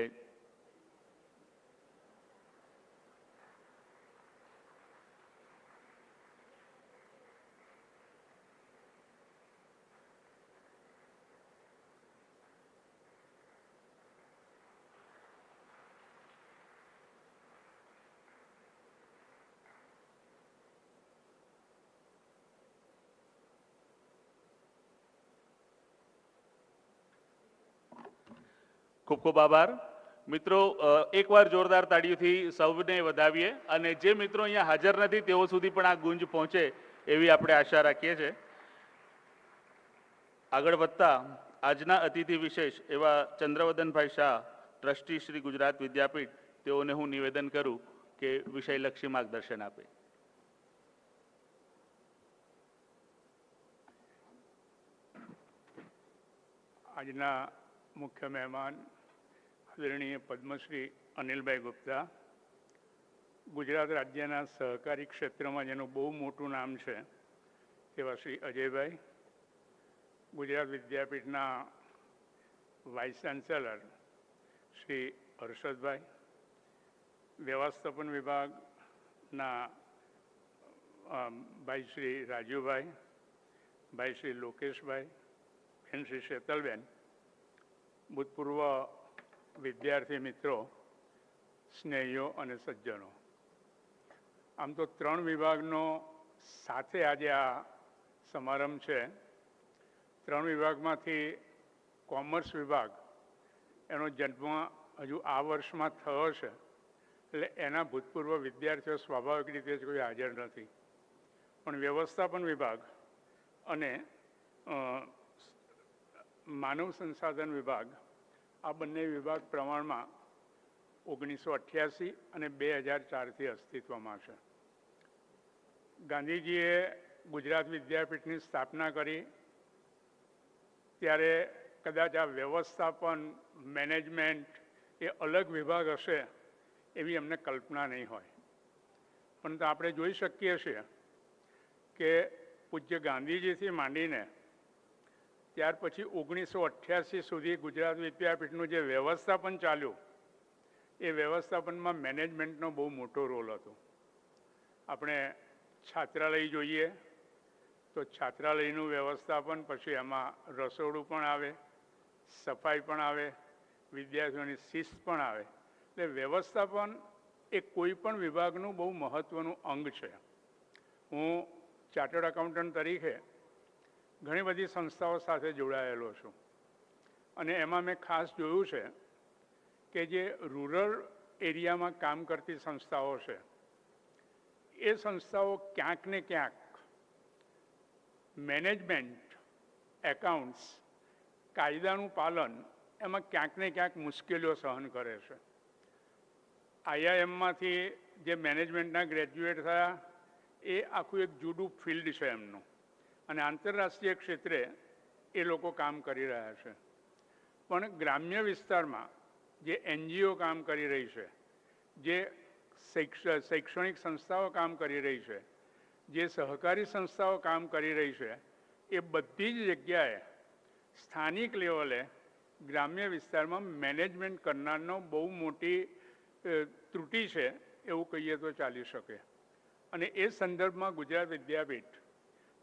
ખૂબ ખૂબ આભાર. મિત્રો એકવાર જોરદાર તાળીઓથી સૌને વધાવીએ અને જે મિત્રો અહીંયા હાજર નથી તેઓ સુધી પણ આ ગુંજ પહોંચે એવી આપણે આશા રાખીએ છીએ. આગળ વધતા આજના અતિથિ વિશેષ એવા ચંદ્રવદનભાઈ શાહ, ટ્રસ્ટી શ્રી ગુજરાત વિદ્યાપીઠ, તેઓને હું નિવેદન કરું કે વિષયલક્ષી માર્ગદર્શન આપે. આજના મુખ્ય મહેમાન આદરણીય પદ્મશ્રી અનિલભાઈ ગુપ્તા, ગુજરાત રાજ્યના સહકારી ક્ષેત્રમાં જેનું બહુ મોટું નામ છે તેવા શ્રી અજયભાઈ, ગુજરાત વિદ્યાપીઠના વાઇસ ચાન્સેલર શ્રી હર્ષદભાઈ, વ્યવસ્થાપન વિભાગના ભાઈ શ્રી રાજુભાઈ, ભાઈ શ્રી લોકેશભાઈ, બેન શ્રી શેતલબેન, ભૂતપૂર્વ વિદ્યાર્થી મિત્રો, સ્નેહીઓ અને સજ્જનો, આમ તો 3 વિભાગનો સાથે આજે આ સમારંભ છે. 3 વિભાગમાંથી કોમર્સ વિભાગ એનો જન્મ હજુ આ વર્ષમાં થયો છે, એટલે એના ભૂતપૂર્વ વિદ્યાર્થીઓ સ્વાભાવિક રીતે જ કોઈ હાજર નથી. પણ વ્યવસ્થાપન વિભાગ અને માનવ સંસાધન વિભાગ, આ બંને વિભાગ પ્રમાણમાં 1988 અને 2004થી અસ્તિત્વમાં છે. ગાંધીજીએ ગુજરાત વિદ્યાપીઠની સ્થાપના કરી ત્યારે કદાચ આ વ્યવસ્થાપન, મેનેજમેન્ટ એ અલગ વિભાગ હશે એવી અમને કલ્પના નહીં હોય. પરંતુ આપણે જોઈ શકીએ છીએ કે પૂજ્ય ગાંધીજીથી માંડીને ત્યાર પછી 1988 સુધી ગુજરાત વિદ્યાપીઠનું જે વ્યવસ્થાપન ચાલ્યું એ વ્યવસ્થાપનમાં મેનેજમેન્ટનો બહુ મોટો રોલ હતો. આપણે છાત્રાલય જોઈએ તો છાત્રાલયનું વ્યવસ્થાપન, પછી એમાં રસોડું પણ આવે, સફાઈ પણ આવે, વિદ્યાર્થીઓની શિસ્ત પણ આવે. એટલે વ્યવસ્થાપન એ કોઈ પણ વિભાગનું બહુ મહત્ત્વનું અંગ છે. હું ચાર્ટર્ડ એકાઉન્ટન્ટ તરીકે ઘણી બધી સંસ્થાઓ સાથે જોડાયેલો છું અને એમાં મેં ખાસ જોયું છે કે જે રૂરલ એરિયામાં કામ કરતી સંસ્થાઓ છે એ સંસ્થાઓ ક્યાંક ને ક્યાંક મેનેજમેન્ટ, એકાઉન્ટ્સ, કાયદાનું પાલન એમાં ક્યાંક ને ક્યાંક મુશ્કેલીઓ સહન કરે છે. IIMમાંથી જે મેનેજમેન્ટના ગ્રેજ્યુએટ થયા એ આખું એક જુદું ફિલ્ડ છે એમનું, અને આંતરરાષ્ટ્રીય ક્ષેત્રે એ લોકો કામ કરી રહ્યા છે. પણ ગ્રામ્ય વિસ્તારમાં જે NGO કામ કરી રહી છે, જે શૈક્ષણિક સંસ્થાઓ કામ કરી રહી છે, જે સહકારી સંસ્થાઓ કામ કરી રહી છે, એ બધી જ જગ્યાએ સ્થાનિક લેવલે ગ્રામ્ય વિસ્તારમાં મેનેજમેન્ટ કરનારનો બહુ મોટી ત્રુટિ છે એવું કહીએ તો ચાલી શકે. અને એ સંદર્ભમાં ગુજરાત વિદ્યાપીઠ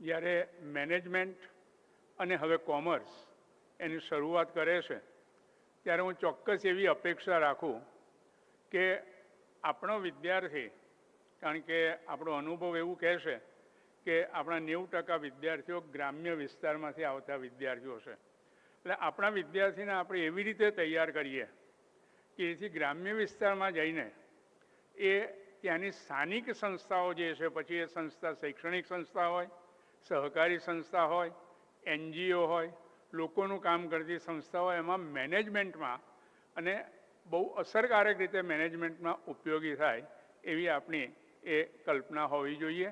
જ્યારે મેનેજમેન્ટ અને હવે કોમર્સ એની શરૂઆત કરે છે ત્યારે હું ચોક્કસ એવી અપેક્ષા રાખું કે આપણો વિદ્યાર્થી, કારણ કે આપણો અનુભવ એવું કહે છે કે આપણા 90% વિદ્યાર્થીઓ ગ્રામ્ય વિસ્તારમાંથી આવતા વિદ્યાર્થીઓ છે. એટલે આપણા વિદ્યાર્થીને આપણે એવી રીતે તૈયાર કરીએ કે એથી ગ્રામ્ય વિસ્તારમાં જઈને એ ત્યાંની સ્થાનિક સંસ્થાઓ જે છે, પછી એ સંસ્થા શૈક્ષણિક સંસ્થા હોય, સહકારી સંસ્થા હોય, NGO હોય, લોકોનું કામ કરતી સંસ્થા હોય, એમાં મેનેજમેન્ટમાં અને બહુ અસરકારક રીતે મેનેજમેન્ટમાં ઉપયોગી થાય એવી આપણી એ કલ્પના હોવી જોઈએ.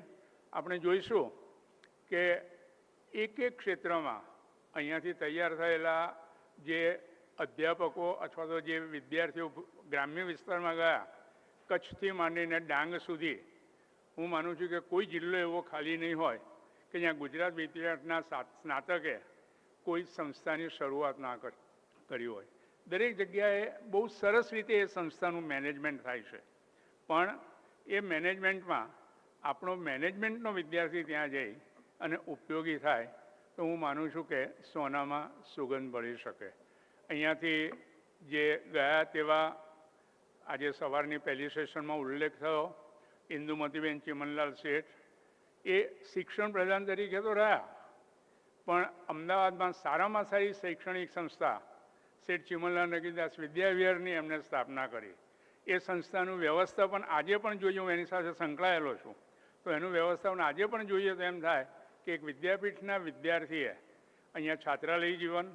આપણે જોઈશું કે એક ક્ષેત્રમાં અહીંયાથી તૈયાર થયેલા જે અધ્યાપકો અથવા તો જે વિદ્યાર્થીઓ ગ્રામ્ય વિસ્તારમાં ગયા, કચ્છથી માંડીને ડાંગ સુધી, હું માનું છું કે કોઈ જિલ્લો એવો ખાલી નહીં હોય કે જ્યાં ગુજરાત વિદ્યાપીઠના સ્નાતકે કોઈ સંસ્થાની શરૂઆત ના કરી હોય. દરેક જગ્યાએ બહુ સરસ રીતે એ સંસ્થાનું મેનેજમેન્ટ થાય છે. પણ એ મેનેજમેન્ટમાં આપણો મેનેજમેન્ટનો વિદ્યાર્થી ત્યાં જઈ અને ઉપયોગી થાય તો હું માનું છું કે સોનામાં સુગંધ ભળી શકે. અહીંયાથી જે ગયા તેવા આજે સવારની પહેલી સેશનમાં ઉલ્લેખ થયો, ઇન્દુમતીબેન ચિમનલાલ શેઠ, એ શિક્ષણ પ્રધાન તરીકે તો રહ્યા, પણ અમદાવાદમાં સારામાં સારી શૈક્ષણિક સંસ્થા શેઠ ચિમનલાલ નગીદાસ વિદ્યાવિહારની એમને સ્થાપના કરી. એ સંસ્થાનું વ્યવસ્થાપન આજે પણ જોઈએ, હું એની સાથે સંકળાયેલો છું, તો એનું વ્યવસ્થાપન આજે પણ જોઈએ તો એમ થાય કે એક વિદ્યાપીઠના વિદ્યાર્થીએ અહીંયા છાત્રાલય જીવન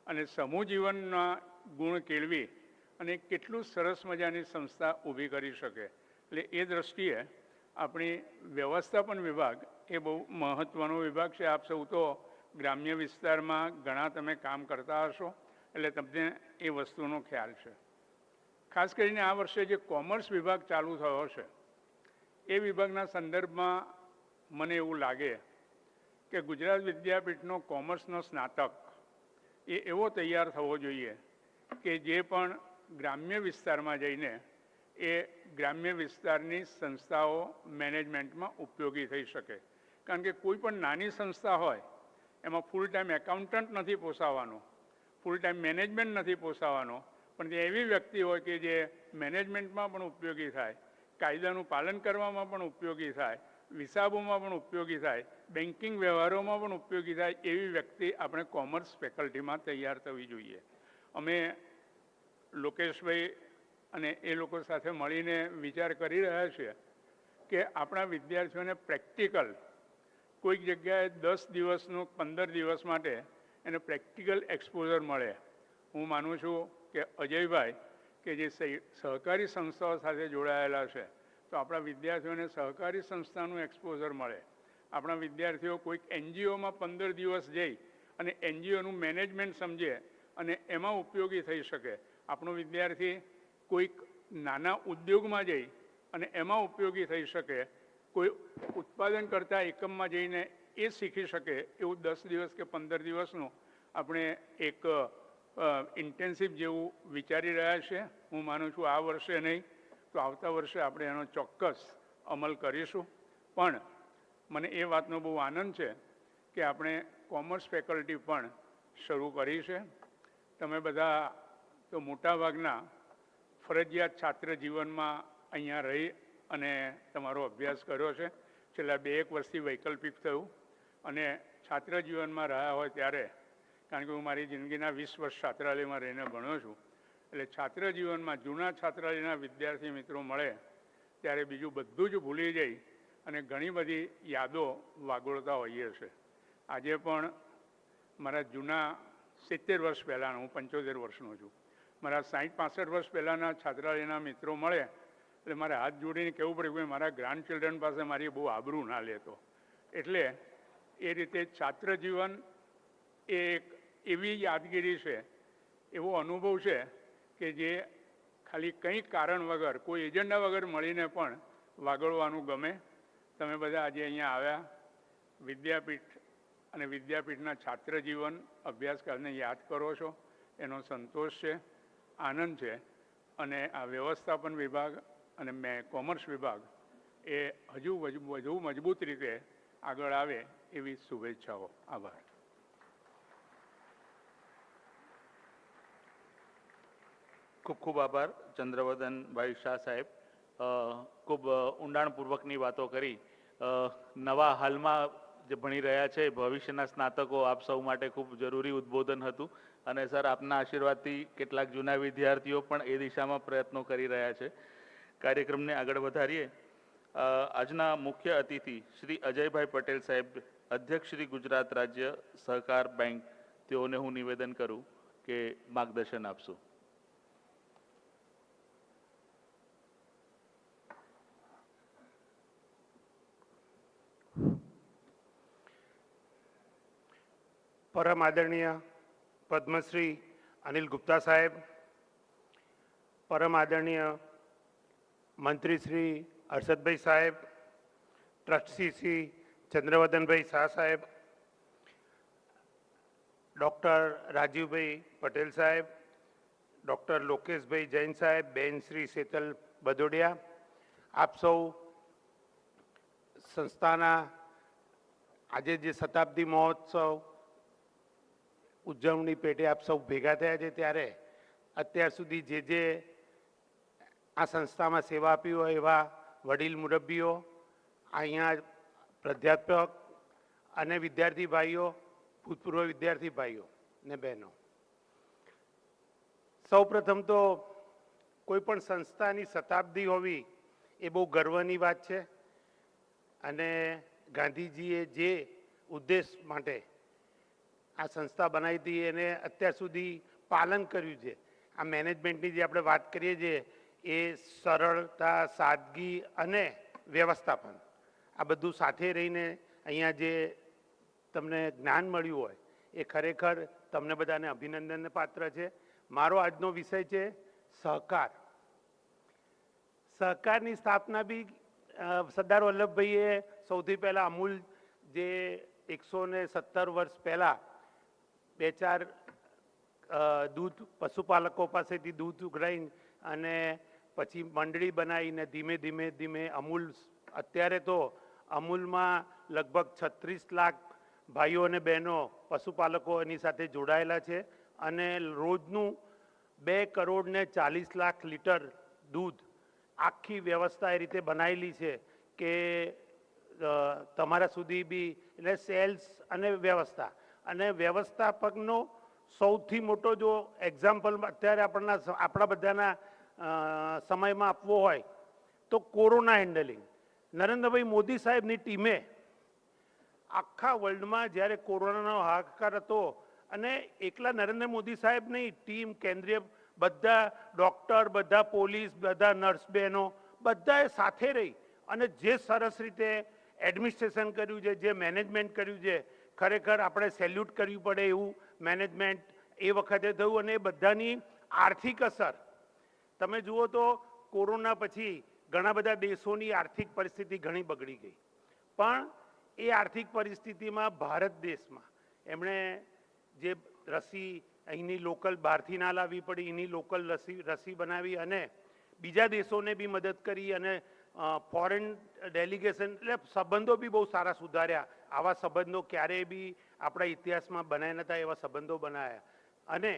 અને સમૂહ જીવનના ગુણ કેળવી અને કેટલું સરસ મજાની સંસ્થા ઊભી કરી શકે. એટલે એ દ્રષ્ટિએ આપણી વ્યવસ્થાપન વિભાગ એ બહુ મહત્ત્વનો વિભાગ છે. આપ સૌ તો ગ્રામ્ય વિસ્તારમાં ઘણા તમે કામ કરતા હશો, એટલે તમને એ વસ્તુનો ખ્યાલ છે. ખાસ કરીને આ વર્ષે જે કોમર્સ વિભાગ ચાલુ થયો છે એ વિભાગના સંદર્ભમાં મને એવું લાગે કે ગુજરાત વિદ્યાપીઠનો કોમર્સનો સ્નાતક એ એવો તૈયાર થવો જોઈએ કે જે પણ ગ્રામ્ય વિસ્તારમાં જઈને એ ગ્રામ્ય વિસ્તારની સંસ્થાઓ મેનેજમેન્ટમાં ઉપયોગી થઈ શકે. કારણ કે કોઈ પણ નાની સંસ્થા હોય એમાં ફૂલ ટાઈમ એકાઉન્ટન્ટ નથી પોસાવાનો, ફૂલ ટાઈમ મેનેજમેન્ટ નથી પોસાવાનો, પણ તે એવી વ્યક્તિ હોય કે જે મેનેજમેન્ટમાં પણ ઉપયોગી થાય, કાયદાનું પાલન કરવામાં પણ ઉપયોગી થાય, હિસાબોમાં પણ ઉપયોગી થાય, બેન્કિંગ વ્યવહારોમાં પણ ઉપયોગી થાય, એવી વ્યક્તિ આપણે કોમર્સ ફેકલ્ટીમાં તૈયાર થવી જોઈએ. અમે લોકેશભાઈ અને એ લોકો સાથે મળીને વિચાર કરી રહ્યા છીએ કે આપણા વિદ્યાર્થીઓને પ્રેક્ટિકલ કોઈક જગ્યાએ 10 દિવસનું 15 દિવસ માટે એને પ્રેક્ટિકલ એક્સપોઝર મળે. હું માનું છું કે અજયભાઈ કે જે સહકારી સંસ્થાઓ સાથે જોડાયેલા છે, તો આપણા વિદ્યાર્થીઓને સહકારી સંસ્થાનું એક્સપોઝર મળે. આપણા વિદ્યાર્થીઓ કોઈક એનજીઓમાં 15 દિવસ જઈ અને એનજીઓનું મેનેજમેન્ટ સમજે અને એમાં ઉપયોગી થઈ શકે. આપણો વિદ્યાર્થી કોઈક નાના ઉદ્યોગમાં જઈ અને એમાં ઉપયોગી થઈ શકે, કોઈ ઉત્પાદન કરતા એકમમાં જઈને એ શીખી શકે, એવું 10 દિવસ કે 15 દિવસનું આપણે એક ઇન્ટેન્સિવ જેવું વિચારી રહ્યા છીએ. હું માનું છું આ વર્ષે નહીં તો આવતા વર્ષે આપણે એનો ચોક્કસ અમલ કરીશું. પણ મને એ વાતનો બહુ આનંદ છે કે આપણે કોમર્સ ફેકલ્ટી પણ શરૂ કરી છે. તમે બધા તો મોટાભાગના ફરજિયાત છાત્ર જીવનમાં અહીંયા રહી અને તમારો અભ્યાસ કર્યો છે. છેલ્લા 2-1 વર્ષથી વૈકલ્પિક થયું અને છાત્ર જીવનમાં રહ્યા હોય ત્યારે, કારણ કે હું મારી જિંદગીના 20 વર્ષ છાત્રાલયમાં રહીને ભણ્યો છું, એટલે છાત્ર જીવનમાં જૂના છાત્રાલયના વિદ્યાર્થી મિત્રો મળે ત્યારે બીજું બધું જ ભૂલી જઈ અને ઘણી બધી યાદો વાગોળતા હોઈએ છે. આજે પણ મારા જૂના 70 વર્ષ પહેલાંના, હું 75 વર્ષનો છું, મારા 60-65 વર્ષ પહેલાંના છાત્રાલયના મિત્રો મળે એટલે મારે હાથ જોડીને કહેવું પડે કે મારા ગ્રાન્ડ ચિલ્ડ્રન પાસે મારી બહુ આબરૂ ના લેતો. એટલે એ રીતે છાત્ર જીવન એ એક એવી યાદગીરી છે, એવો અનુભવ છે કે જે ખાલી કંઈ કારણ વગર, કોઈ એજન્ડા વગર મળીને પણ વાગળવાનું ગમે. તમે બધા આજે અહીંયા આવ્યા, વિદ્યાપીઠ અને વિદ્યાપીઠના છાત્ર જીવન અભ્યાસકાળને યાદ કરો છો, એનો સંતોષ છે, આનંદ છે. અને આ વ્યવસ્થાપન વિભાગ અને કોમર્સ વિભાગ એ હજુ વધુ મજબૂત રીતે આગળ આવે એવી શુભેચ્છાઓ. આભાર. ખૂબ ખૂબ આભાર ચંદ્રવદનભાઈ શાહ સાહેબ. ખૂબ ઊંડાણપૂર્વકની વાતો કરી. નવા હાલમાં જે ભણી રહ્યા છે ભવિષ્યના સ્નાતકો આપ સૌ માટે ખૂબ જરૂરી ઉદ્બોધન હતું અને સર આપના આશીર્વાદથી કેટલાક જૂના વિદ્યાર્થીઓ પણ એ દિશામાં પ્રયત્નો કરી રહ્યા છે. કાર્યક્રમને આગળ વધારીએ. આજના મુખ્ય અતિથિ શ્રી અજયભાઈ પટેલ સાહેબ, અધ્યક્ષ શ્રી ગુજરાત રાજ્ય સહકાર બેંક, તેઓને હું નિવેદન કરું કે માર્ગદર્શન આપશું. પરમ આદરણીય પદ્મશ્રી અનિલ ગુપ્તા સાહેબ, પરમ આદરણીય મંત્રી શ્રી હર્ષદભાઈ સાહેબ, ટ્રસ્ટી શ્રી ચંદ્રવદનભાઈ શાહ સાહેબ, ડૉક્ટર રાજીવભાઈ પટેલ સાહેબ, ડૉક્ટર લોકેશભાઈ જૈન સાહેબ, બેન શ્રી શેતલ બદોડિયા, આપ સૌ સંસ્થાના આજે જે શતાબ્દી મહોત્સવ ઉજવણી પેટે આપ સૌ ભેગા થયા છે, ત્યારે અત્યાર સુધી જે આ સંસ્થામાં સેવા આપી હોય એવા વડીલ મુરબ્બીઓ, અહીંયા પ્રાધ્યાપક અને વિદ્યાર્થી ભાઈઓ, ભૂતપૂર્વ વિદ્યાર્થી ભાઈઓ ને બહેનો, સૌપ્રથમ તો કોઈ પણ સંસ્થાની શતાબ્દી હોવી એ બહુ ગર્વની વાત છે અને ગાંધીજીએ જે ઉદ્દેશ માટે આ સંસ્થા બનાવી હતી એને અત્યાર સુધી પાલન કર્યું છે. આ મેનેજમેન્ટની જે આપણે વાત કરીએ છીએ એ સરળતા, સાદગી અને વ્યવસ્થાપન, આ બધું સાથે રહીને અહીંયા જે તમને જ્ઞાન મળ્યું હોય એ ખરેખર તમને બધાને અભિનંદનને પાત્ર છે. મારો આજનો વિષય છે સહકાર. સહકારની સ્થાપના બી સરદાર વલ્લભભાઈએ સૌથી પહેલાં અમૂલ જે 117 વર્ષ પહેલાં 2-4 દૂધ પશુપાલકો પાસેથી દૂધ ઉઘરાઈને અને પછી મંડળી બનાવીને ધીમે ધીમે ધીમે અમૂલ, અત્યારે તો અમૂલમાં લગભગ 36 લાખ ભાઈઓ અને બહેનો પશુપાલકો એની સાથે જોડાયેલા છે અને રોજનું 2 કરોડ ને 40 લાખ લીટર દૂધ આખી વ્યવસ્થા એ રીતે બનાવેલી છે કે તમારા સુધી બી એટલે સેલ્સ અને વ્યવસ્થા અને વ્યવસ્થાપકનો સૌથી મોટો જો એક્ઝામ્પલ અત્યારે આપણા બધાના સમયમાં આપવો હોય તો કોરોના હેન્ડલિંગ. નરેન્દ્રભાઈ મોદી સાહેબની ટીમે આખા વર્લ્ડમાં જ્યારે કોરોનાનો હાહાકાર હતો અને એકલા નરેન્દ્ર મોદી સાહેબ નહીં, ટીમ કેન્દ્રીય બધા ડૉક્ટર, બધા પોલીસ, બધા નર્સ બહેનો બધાએ સાથે રહી અને જે સરસ રીતે એડમિનિસ્ટ્રેશન કર્યું છે, જે મેનેજમેન્ટ કર્યું છે, ખરેખર આપણે સેલ્યુટ કરવી પડે એવું મેનેજમેન્ટ એ વખતે થયું. અને એ બધાની આર્થિક અસર તમે જુઓ તો કોરોના પછી ઘણા બધા દેશોની આર્થિક પરિસ્થિતિ ઘણી બગડી ગઈ, પણ એ આર્થિક પરિસ્થિતિમાં ભારત દેશમાં એમણે જે રસી અહીંની લોકલ બહારથી ના લાવવી પડી, એની લોકલ રસી બનાવી અને બીજા દેશોને બી મદદ કરી અને ફોરેન ડેલિગેશન એટલે સંબંધો બી બહુ સારા સુધાર્યા. આવા સંબંધો ક્યારેય બી આપણા ઇતિહાસમાં બનાવ્યા નહોતા, એવા સંબંધો બનાવ્યા. અને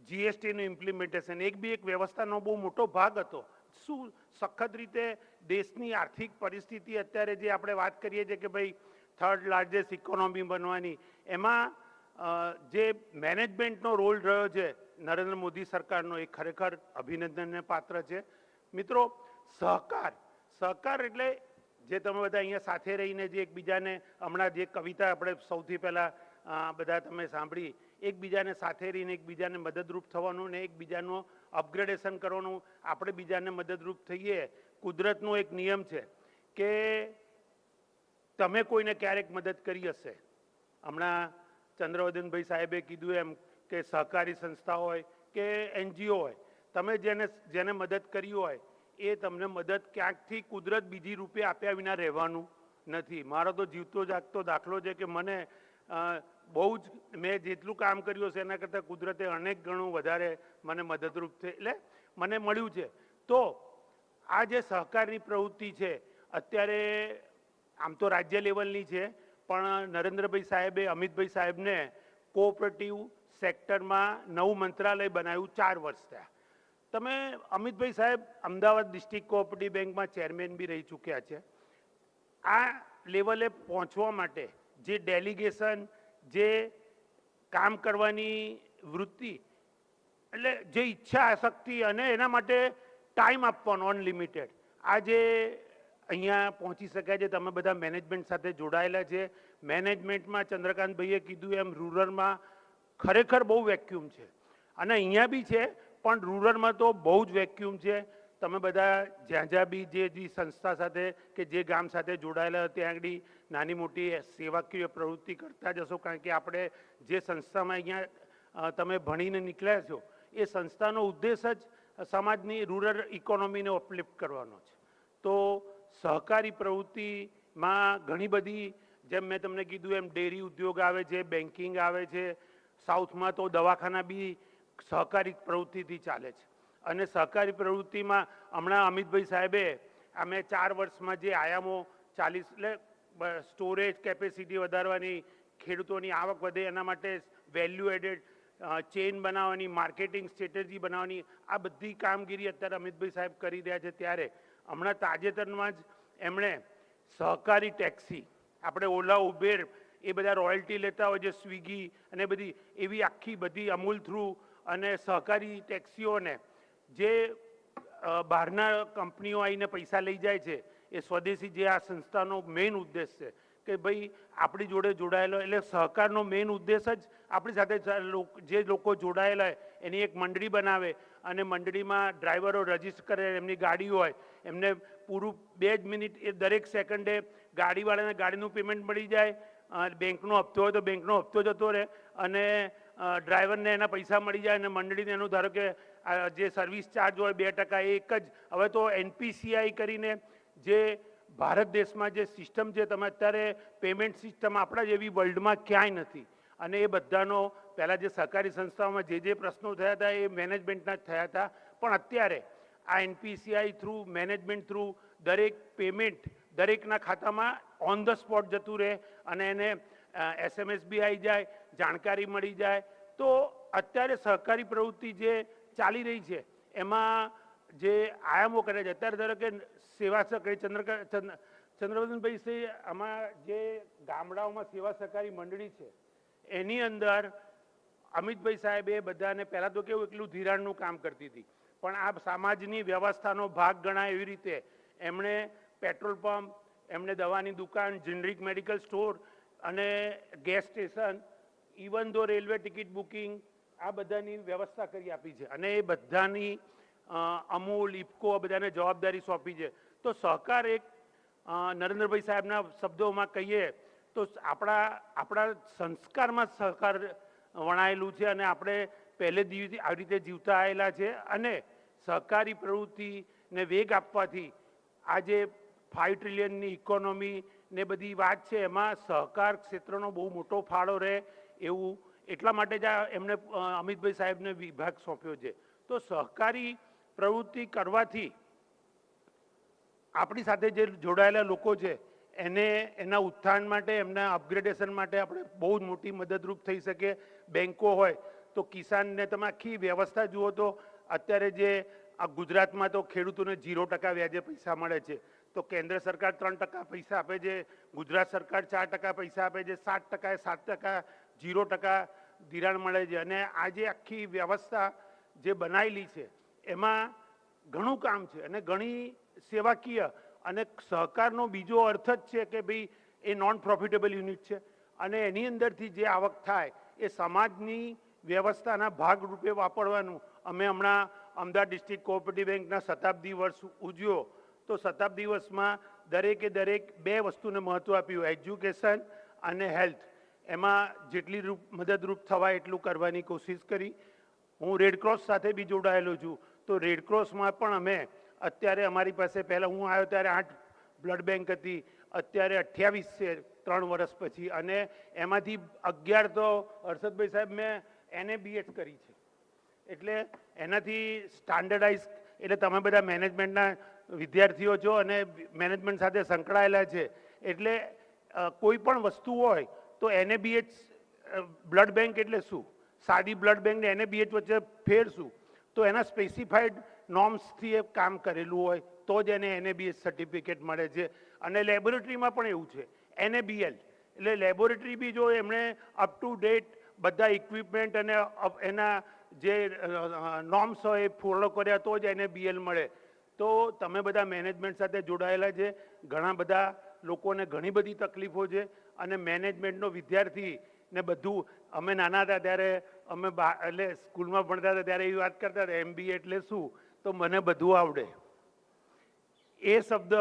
જીએસટીનું ઇમ્પ્લિમેન્ટેશન એક વ્યવસ્થાનો બહુ મોટો ભાગ હતો. શું સખત રીતે દેશની આર્થિક પરિસ્થિતિ અત્યારે જે આપણે વાત કરીએ છીએ કે ભાઈ 3rd લાર્જેસ્ટ ઇકોનોમી બનવાની, એમાં જે મેનેજમેન્ટનો રોલ રહ્યો છે નરેન્દ્ર મોદી સરકારનો એ ખરેખર અભિનંદનને પાત્ર છે. મિત્રો, સહકાર એટલે જે તમે બધા અહીંયા સાથે રહીને જે એકબીજાને હમણાં જે કવિતા આપણે સૌથી પહેલાં બધા તમે સાંભળી, એકબીજાને સાથે રહીને એકબીજાને મદદરૂપ થવાનું ને એકબીજાનું અપગ્રેડેશન કરવાનું, આપણે બીજાને મદદરૂપ થઈએ. કુદરતનો એક નિયમ છે કે તમે કોઈને ક્યારેક મદદ કરી હશે. હમણાં ચંદ્રવદનભાઈ સાહેબે કીધું એમ કે સહકારી સંસ્થા હોય કે NGO હોય, તમે જેને મદદ કરી હોય એ તમને મદદ ક્યાંકથી કુદરત બીજી રૂપે આપ્યા વિના રહેવાનું નથી. મારો તો જીવતો જાગતો દાખલો છે કે મને બહુ જ મેં જેટલું કામ કર્યું હશે એના કરતાં કુદરતે અનેક ગણું વધારે મને મદદરૂપ છે એટલે મને મળ્યું છે. તો આ જે સહકારની પ્રવૃત્તિ છે અત્યારે આમ તો રાજ્ય લેવલની છે, પણ નરેન્દ્રભાઈ સાહેબે અમિતભાઈ સાહેબને કોઓપરેટિવ સેક્ટરમાં નવું મંત્રાલય બનાવ્યું 4 વર્ષ થયા. તમે અમિતભાઈ સાહેબ અમદાવાદ ડિસ્ટ્રિક્ટ કોઓપરેટિવ બેંકમાં ચેરમેન બી રહી ચૂક્યા છે. આ લેવલે પહોંચવા માટે જે ડેલિગેશન, જે કામ કરવાની વૃત્તિ એટલે જે ઈચ્છા શક્તિ અને એના માટે ટાઈમ આપવાનો અનલિમિટેડ, આ જે અહીંયા પહોંચી શકાય છે. તમે બધા મેનેજમેન્ટ સાથે જોડાયેલા છે. મેનેજમેન્ટમાં ચંદ્રકાંતભાઈએ કીધું એમ રૂરલમાં ખરેખર બહુ વેક્યુમ છે અને અહીંયા બી છે, પણ રૂરલમાં તો બહુ જ વેક્યુમ છે. તમે બધા જ્યાં બી જે સંસ્થા સાથે કે જે ગામ સાથે જોડાયેલા ત્યાં આગળ નાની મોટી સેવાકીય પ્રવૃત્તિ કરતા જશો, કારણ કે આપણે જે સંસ્થામાં અહીંયા તમે ભણીને નીકળ્યા છો એ સંસ્થાનો ઉદ્દેશ જ સમાજની રૂરલ ઇકોનોમીને અપલિફ્ટ કરવાનો છે. તો સહકારી પ્રવૃત્તિમાં ઘણી બધી, જેમ મેં તમને કીધું એમ ડેરી ઉદ્યોગ આવે છે, બેન્કિંગ આવે છે, સાઉથમાં તો દવાખાના બી સહકારી પ્રવૃત્તિથી ચાલે છે. અને સહકારી પ્રવૃત્તિમાં હમણાં અમિતભાઈ સાહેબે અમે 4 વર્ષમાં જે આયામો 40 એટલે સ્ટોરેજ કેપેસિટી વધારવાની, ખેડૂતોની આવક વધે એના માટે વેલ્યુ એડેડ ચેઇન બનાવવાની, માર્કેટિંગ સ્ટ્રેટેજી બનાવવાની, આ બધી કામગીરી અત્યારે અમિતભાઈ સાહેબ કરી રહ્યા છે. ત્યારે હમણાં તાજેતરમાં જ એમણે સહકારી ટેક્સી, આપણે ઓલા ઉબેર એ બધા રોયલ્ટી લેતા હોય છે, સ્વિગી અને બધી એવી આખી બધી અમૂલ થ્રુ અને સહકારી ટેક્સીઓને જે બહારના કંપનીઓ આવીને પૈસા લઈ જાય છે, એ સ્વદેશી જે આ સંસ્થાનો મેઇન ઉદ્દેશ છે કે ભાઈ આપણી જોડે જોડાયેલો, એટલે સહકારનો મેઇન ઉદ્દેશ જ આપણી સાથે જે લોકો જોડાયેલા હોય એની એક મંડળી બનાવે અને મંડળીમાં ડ્રાઈવરો રજીસ્ટર કરે, એમની ગાડી હોય, એમને પૂરું 2 જ મિનિટ એ દરેક સેકન્ડે ગાડીવાળાને ગાડીનું પેમેન્ટ મળી જાય, બેંકનો હપ્તો હોય તો બેંકનો હપ્તો જતો રહે અને ડ્રાઈવરને એના પૈસા મળી જાય અને મંડળીને એનું ધારો કે જે સર્વિસ ચાર્જ હોય 2% એ એક જ. હવે તો NPCI કરીને જે ભારત દેશમાં જે સિસ્ટમ છે, તમે અત્યારે પેમેન્ટ સિસ્ટમ આપણા જેવી વર્લ્ડમાં ક્યાંય નથી અને એ બધાનો પહેલાં જે સહકારી સંસ્થાઓમાં જે પ્રશ્નો થયા હતા એ મેનેજમેન્ટના જ થયા હતા, પણ અત્યારે આ NPCI થ્રુ મેનેજમેન્ટ થ્રુ દરેક પેમેન્ટ દરેકના ખાતામાં ઓન ધ સ્પોટ જતું રહે અને એને SMS બી આવી જાય, જાણકારી મળી જાય. તો અત્યારે સહકારી પ્રવૃત્તિ જે ચાલી રહી છે એમાં જે આયામો કરે છે, અત્યારે ધારો કે સેવા સહકારી ચંદ્રવદનભાઈ આમાં જે ગામડાઓમાં સેવા સહકારી મંડળી છે એની અંદર અમિતભાઈ સાહેબે બધાને પહેલાં તો કેવું એકલું ધિરાણનું કામ કરતી હતી, પણ આ સમાજની વ્યવસ્થાનો ભાગ ગણાય એવી રીતે એમણે પેટ્રોલ પંપ, એમણે દવાની દુકાન, જેનરિક મેડિકલ સ્ટોર અને ગેસ સ્ટેશન, ઇવન ધો રેલવે ટિકિટ બુકિંગ, આ બધાની વ્યવસ્થા કરી આપી છે અને એ બધાની અમૂલ, ઇફકો બધાને જવાબદારી સોંપી છે. તો સહકાર એક નરેન્દ્રભાઈ સાહેબના શબ્દોમાં કહીએ તો આપણા સંસ્કારમાં સહકાર વણાયેલું છે અને આપણે પહેલે દિવસથી આવી રીતે જીવતા આવેલા છે અને સહકારી પ્રવૃત્તિને વેગ આપવાથી આજે 5 ટ્રિલિયનની ઇકોનોમી ને બધી વાત છે એમાં સહકાર ક્ષેત્રનો બહુ મોટો ફાળો રહે એવું એટલા માટે જ એમણે અમિતભાઈ સાહેબને વિભાગ સોંપ્યો છે. તો સહકારી પ્રવૃત્તિ કરવાથી આપણી સાથે જે જોડાયેલા લોકો છે એને એના ઉત્થાન માટે, એમના અપગ્રેડેશન માટે આપણે બહુ જ મોટી મદદરૂપ થઈ શકે. બેન્કો હોય તો કિસાનને તમે આખી વ્યવસ્થા જુઓ તો અત્યારે જે આ ગુજરાતમાં તો ખેડૂતોને 0% વ્યાજે પૈસા મળે છે, તો કેન્દ્ર સરકાર 3% પૈસા આપે છે, ગુજરાત સરકાર 4% પૈસા આપે છે, 7% 0% ધિરાણ મળે છે અને આ જે આખી વ્યવસ્થા જે બનાવેલી છે એમાં ઘણું કામ છે અને ઘણી સેવાકીય અને સહકારનો બીજો અર્થ જ છે કે ભાઈ એ નોન પ્રોફિટેબલ યુનિટ છે અને એની અંદરથી જે આવક થાય એ સમાજની વ્યવસ્થાના ભાગરૂપે વાપરવાનું. અમે હમણાં અમદાવાદ ડિસ્ટ્રિક્ટ કોઓપરેટિવ બેંકના શતાબ્દી વર્ષ ઉજવ્યો તો શતાબ્દી વર્ષમાં દરેકે દરેક 2 વસ્તુને મહત્ત્વ આપ્યું, એજ્યુકેશન અને હેલ્થ. એમાં જેટલી મદદરૂપ થવાય એટલું કરવાની કોશિશ કરી. હું રેડક્રોસ સાથે બી જોડાયેલો છું, તો રેડક્રોસમાં પણ અમે અત્યારે અમારી પાસે પહેલાં હું આવ્યો ત્યારે 8 બ્લડ બેંક હતી, અત્યારે 28 છે 3 વર્ષ પછી અને એમાંથી 11 તો હર્ષદભાઈ સાહેબ મેં NABH કરી છે. એટલે એનાથી સ્ટાન્ડર્ડાઇઝ, એટલે તમે બધા મેનેજમેન્ટના વિદ્યાર્થીઓ છો અને મેનેજમેન્ટ સાથે સંકળાયેલા છે એટલે કોઈ પણ વસ્તુ હોય તો NABH બ્લડ બેંક એટલે શું, સાદી બ્લડ બેંક ને NABH વચ્ચે ફેર શું, તો એના સ્પેસિફાઈડ નોર્મ્સથી એ કામ કરેલું હોય તો જ એને NABH સર્ટિફિકેટ મળે છે. અને લેબોરેટરીમાં પણ એવું છે, NABL એટલે લેબોરેટરી બી જો એમણે અપ ટુ ડેટ બધા ઇક્વિપમેન્ટ અને એના જે નોર્મ્સ હોય એ ફોલો કર્યા તો જ NABL મળે. તો તમે બધા મેનેજમેન્ટ સાથે જોડાયેલા છે, ઘણા બધા લોકોને ઘણી બધી તકલીફો છે અને મેનેજમેન્ટનો વિદ્યાર્થી ને બધું. અમે નાના હતા ત્યારે અમે એટલે સ્કૂલમાં ભણતા હતા ત્યારે એવી વાત કરતા હતા MBA એટલે શું, તો મને બધું આવડે. એ શબ્દ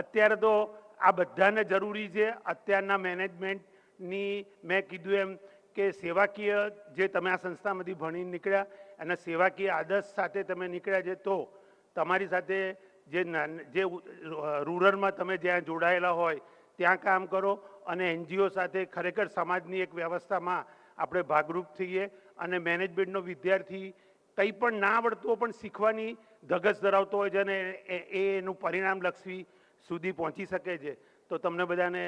અત્યારે તો આ બધાને જરૂરી છે. અત્યારના મેનેજમેન્ટની મેં કીધું એમ કે સેવાકીય જે તમે આ સંસ્થામાંથી ભણીને નીકળ્યા અને સેવાકીય આદર્શ સાથે તમે નીકળ્યા છે તો તમારી સાથે જે રૂરલમાં તમે જ્યાં જોડાયેલા હોય ત્યાં કામ કરો અને NGO સાથે ખરેખર સમાજની એક વ્યવસ્થામાં આપણે ભાગરૂપ થઈએ અને મેનેજમેન્ટનો વિદ્યાર્થી કંઈ પણ ના આવડતું પણ શીખવાની ધગશ ધરાવતો હોય છે અને એનું પરિણામલક્ષી સુધી પહોંચી શકે છે. તો તમને બધાને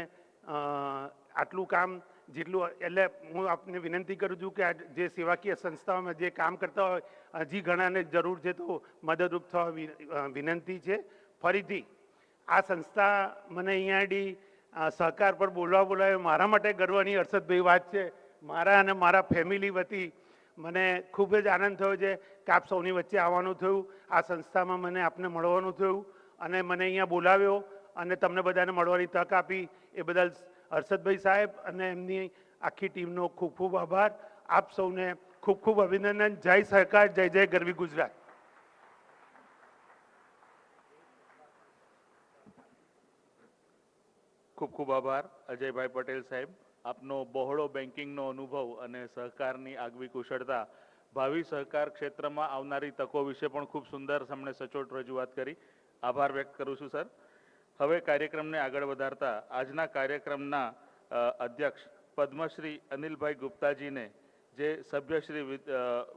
આટલું કામ જેટલું, એટલે હું આપને વિનંતી કરું છું કે આ જે સેવાકીય સંસ્થાઓમાં જે કામ કરતા હોય હજી ઘણાને જરૂર છે તો મદદરૂપ થવા વિનંતી છે. ફરીથી આ સંસ્થા મને અહીંયા સહકાર પર બોલાવે મારા માટે ગર્વની હર્ષદભાઈ વાત છે. મારા અને મારા ફેમિલી વતી મને ખૂબ જ આનંદ થયો છે કે આપ સૌની વચ્ચે આવવાનું થયું, આ સંસ્થામાં મને આપને મળવાનું થયું અને મને અહીંયા બોલાવ્યો અને તમને બધાને મળવાની તક આપી એ બદલ હર્ષદભાઈ સાહેબ અને એમની આખી ટીમનો ખૂબ ખૂબ આભાર. આપ સૌને ખૂબ ખૂબ અભિનંદન. જય સહકાર, જય જય ગરવી ગુજરાત. ખૂબ ખૂબ આભાર અજયભાઈ પટેલ સાહેબ. આપનો બહોળો બેન્કિંગનો અનુભવ અને સહકારની આગવી કુશળતા ભાવિ સહકાર ક્ષેત્રમાં આવનારી તકો વિશે પણ ખૂબ સુંદર તમને સચોટ રજૂઆત કરી. આભાર વ્યક્ત કરું છું સર. હવે કાર્યક્રમને આગળ વધારતા આજના કાર્યક્રમના અધ્યક્ષ પદ્મશ્રી અનિલભાઈ ગુપ્તાજીને જે સભ્યશ્રી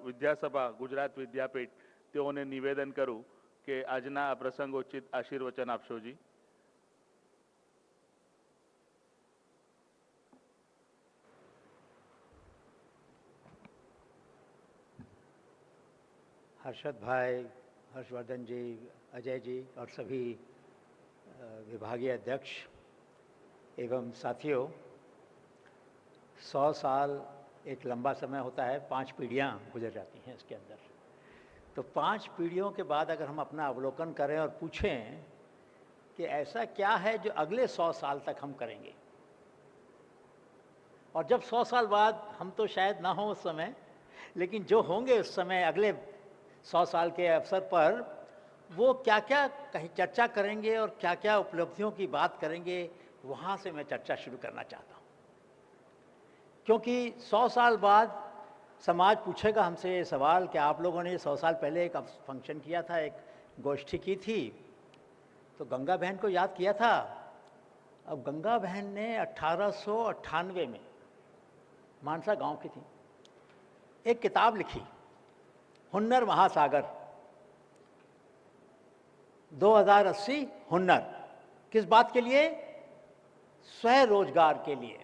વિદ્યાસભા ગુજરાત વિદ્યાપીઠ તેઓને નિવેદન કરું કે આજના આ પ્રસંગોચિત આશીર્વચન આપશોજી. हर्षद भाई, हर्षवर्धन जी, अजय जी और सभी विभागीय अध्यक्ष एवं साथियों, 100 साल एक लंबा समय होता है, 5 पीढ़ियाँ गुजर जाती हैं इसके अंदर. तो 5 पीढ़ियों के बाद अगर हम अपना अवलोकन करें और पूछें कि ऐसा क्या है जो अगले 100 साल तक हम करेंगे, और जब 100 साल बाद हम तो शायद ना हो उस समय, लेकिन जो होंगे उस समय अगले 100 साल के अवसर पर वो क्या क्या चर्चा करेंगे और क्या क्या उपलब्धियों की बात करेंगे, वहाँ से मैं चर्चा शुरू करना चाहता हूँ. क्योंकि 100 साल बाद समाज पूछेगा हमसे ये सवाल कि आप लोगों ने 100 साल पहले एक फंक्शन किया था, एक गोष्ठी की थी, तो गंगा बहन को याद किया था. अब गंगा बहन ने 1898 में मानसा गांव की थी, एक किताब लिखी, हुन्नर महासागर 2080 हुन्नर. किस बात के लिए? स्वरोजगार के लिए.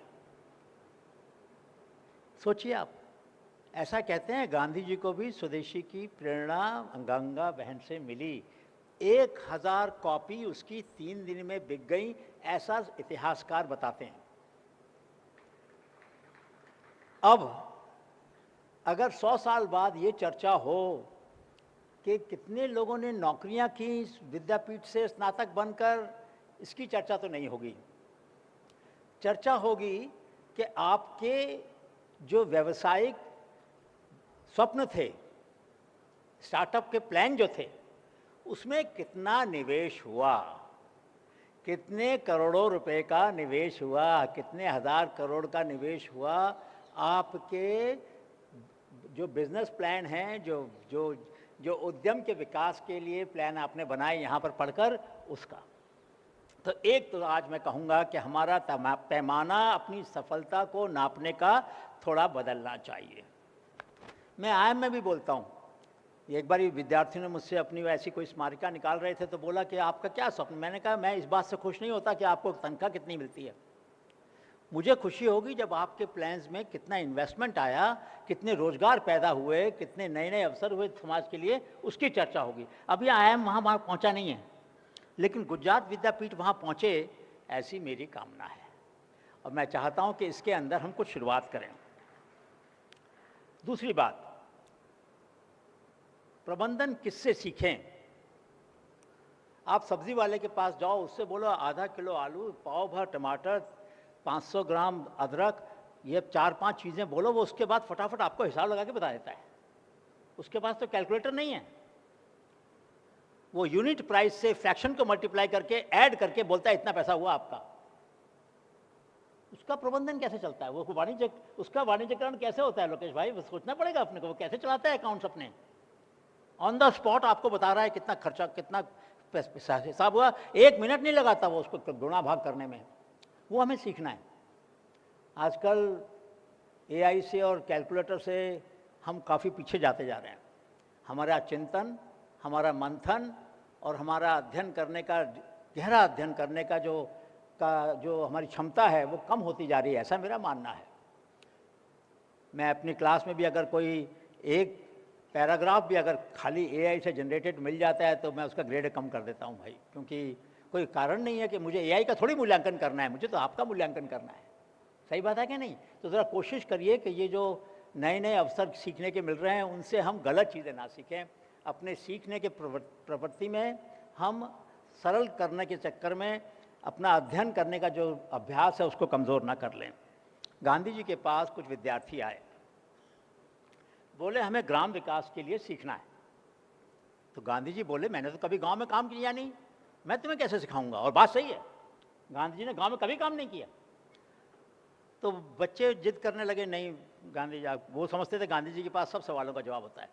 सोचिए आप, ऐसा कहते हैं गांधी जी को भी स्वदेशी की प्रेरणा गंगा बहन से मिली. 1000 कॉपी उसकी 3 दिन में बिक गई, ऐसा इतिहासकार बताते हैं. अब अगर 100 साल बाद ये चर्चा हो कि कितने लोगों ने नौकरियां की विद्यापीठ से स्नातक बनकर, इसकी चर्चा तो नहीं होगी. चर्चा होगी कि आपके जो व्यावसायिक स्वप्न थे, स्टार्टअप के प्लान जो थे, उसमें कितना निवेश हुआ, कितने करोड़ों रुपए का निवेश हुआ, कितने हजार करोड़ का निवेश हुआ. आपके जो बिजनेस प्लान हैं, जो उद्यम के विकास के लिए प्लान आपने बनाए यहाँ पर पढ़कर, उसका. तो एक तो आज मैं कहूँगा कि हमारा पैमाना अपनी सफलता को नापने का थोड़ा बदलना चाहिए. मैं आईएम में भी बोलता हूँ. एक बार विद्यार्थियों ने मुझसे अपनी ऐसी कोई स्मारिका निकाल रहे थे तो बोला कि आपका क्या स्वप्न. मैंने कहा मैं इस बात से खुश नहीं होता कि आपको तनख्वाह कितनी मिलती है. मुझे खुशी होगी जब आपके प्लान्स में कितना इन्वेस्टमेंट आया, कितने रोजगार पैदा हुए, कितने नए नए अवसर हुए समाज के लिए, उसकी चर्चा होगी. अभी आईएम वहाँ पहुँचा नहीं है, लेकिन गुजरात विद्यापीठ वहाँ पहुँचे, ऐसी मेरी कामना है. और मैं चाहता हूँ कि इसके अंदर हम कुछ शुरुआत करें. दूसरी बात, प्रबंधन किससे सीखें. आप सब्जी वाले के पास जाओ, उससे बोलो आधा किलो आलू, पाव भर टमाटर, 500 ग्राम अदरक, ये 4-5 चीज़ें बोलो, वो उसके बाद फटाफट आपको हिसाब लगा के बता देता है. उसके पास तो कैलकुलेटर नहीं है, वो यूनिट प्राइस से फ्रैक्शन को मल्टीप्लाई करके ऐड करके बोलता है इतना पैसा हुआ आपका. उसका प्रबंधन कैसे चलता है, वो उसका वाणिज्यकरण कैसे होता है लोकेश भाई, वो सोचना पड़ेगा अपने को. वो कैसे चलाता है अकाउंट्स अपने, ऑन द स्पॉट आपको बता रहा है कितना खर्चा, कितना हिसाब हुआ. 1 मिनट नहीं लगाता वो उसको गुणा भाग करने में. वो हमें सीखना है. आजकल एआई से और कैलकुलेटर से हम काफ़ी पीछे जाते जा रहे हैं. हमारा चिंतन, हमारा मंथन और हमारा अध्ययन करने का, गहरा अध्ययन करने का जो हमारी क्षमता है, वो कम होती जा रही है, ऐसा मेरा मानना है. मैं अपनी क्लास में भी अगर कोई एक पैराग्राफ भी अगर खाली एआई से जनरेटेड मिल जाता है तो मैं उसका ग्रेड कम कर देता हूँ भाई. क्योंकि कोई कारण नहीं है कि मुझे एआई का थोड़ी मूल्यांकन करना है, मुझे तो आपका मूल्यांकन करना है. सही बात है कि नहीं. तो ज़रा कोशिश करिए कि ये जो नए नए अवसर सीखने के मिल रहे हैं, उनसे हम गलत चीज़ें ना सीखें। अपने सीखने के प्रवृत्ति में हम सरल करने के चक्कर में अपना अध्ययन करने का जो अभ्यास है उसको कमज़ोर ना कर लें। गांधी जी के पास कुछ विद्यार्थी आए, बोले हमें ग्राम विकास के लिए सीखना है। तो गांधी जी बोले मैंने तो कभी गांव में काम किया नहीं, मैं तुम्हें कैसे सिखाऊंगा। और बात सही है, गांधी जी ने गांव में कभी काम नहीं किया। तो बच्चे जिद करने लगे, नहीं गांधी जी, वो समझते थे गांधी जी के पास सब सवालों का जवाब होता है।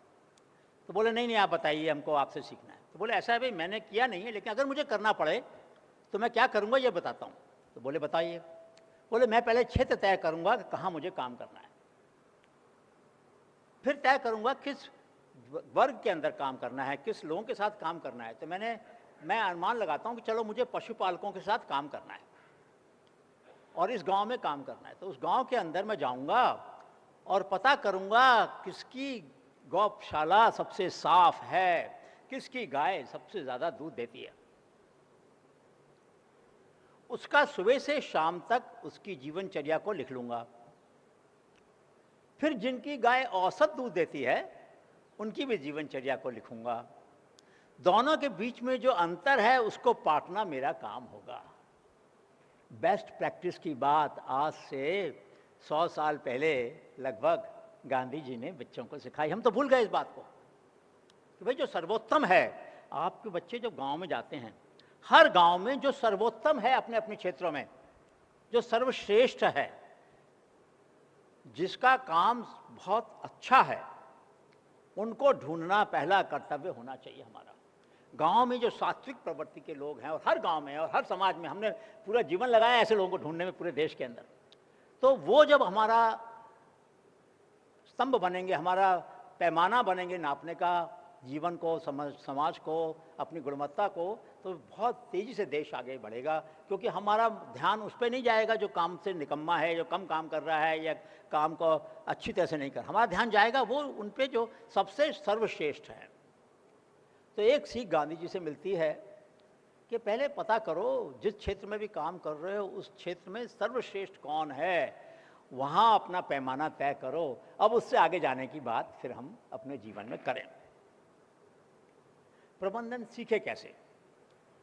तो बोले नहीं नहीं आप बताइए, हमको आपसे सीखना है। तो बोले ऐसा है भाई, मैंने किया नहीं है, लेकिन अगर मुझे करना पड़े तो मैं क्या करूँगा ये बताता हूँ। तो बोले बताइए। बोले मैं पहले क्षेत्र तय करूँगा कि कहाँ मुझे काम करना है, फिर तय करूँगा किस वर्ग के अंदर काम करना है, किस लोगों के साथ काम करना है। तो मैं अनुमान लगाता हूँ कि चलो मुझे पशुपालकों के साथ काम करना है और इस गांव में काम करना है। तो उस गांव के अंदर मैं जाऊंगा और पता करूंगा किसकी गौशाला सबसे साफ है, किसकी गाय सबसे ज़्यादा दूध देती है। उसका सुबह से शाम तक उसकी जीवनचर्या को लिख लूंगा। फिर जिनकी गाय औसत दूध देती है उनकी भी जीवनचर्या को लिखूंगा। दोनों के बीच में जो अंतर है उसको पाटना मेरा काम होगा। बेस्ट प्रैक्टिस की बात आज से 100 साल पहले लगभग गांधी जी ने बच्चों को सिखाई। हम तो भूल गए इस बात को कि भाई जो सर्वोत्तम है, आपके बच्चे जब गांव में जाते हैं, हर गांव में जो सर्वोत्तम है अपने अपने क्षेत्रों में, जो सर्वश्रेष्ठ है, जिसका काम बहुत अच्छा है, उनको ढूंढना पहला कर्तव्य होना चाहिए हमारा। गांव में जो सात्विक प्रवृत्ति के लोग हैं, और हर गांव में और हर समाज में हमने पूरा जीवन लगाया ऐसे लोगों को ढूंढने में पूरे देश के अंदर, तो वो जब हमारा स्तंभ बनेंगे, हमारा पैमाना बनेंगे नापने का जीवन को, समाज को, अपनी गुणवत्ता को, तो बहुत तेज़ी से देश आगे बढ़ेगा। क्योंकि हमारा ध्यान उस पर नहीं जाएगा जो काम से निकम्मा है, जो कम काम कर रहा है या काम को अच्छी तरह से नहीं कर, हमारा ध्यान जाएगा वो उन पे जो सबसे सर्वश्रेष्ठ है। तो एक सीख गांधी जी से मिलती है कि पहले पता करो जिस क्षेत्र में भी काम कर रहे हो उस क्षेत्र में सर्वश्रेष्ठ कौन है, वहाँ अपना पैमाना तय करो। अब उससे आगे जाने की बात फिर हम अपने जीवन में करें। प्रबंधन सीखे कैसे,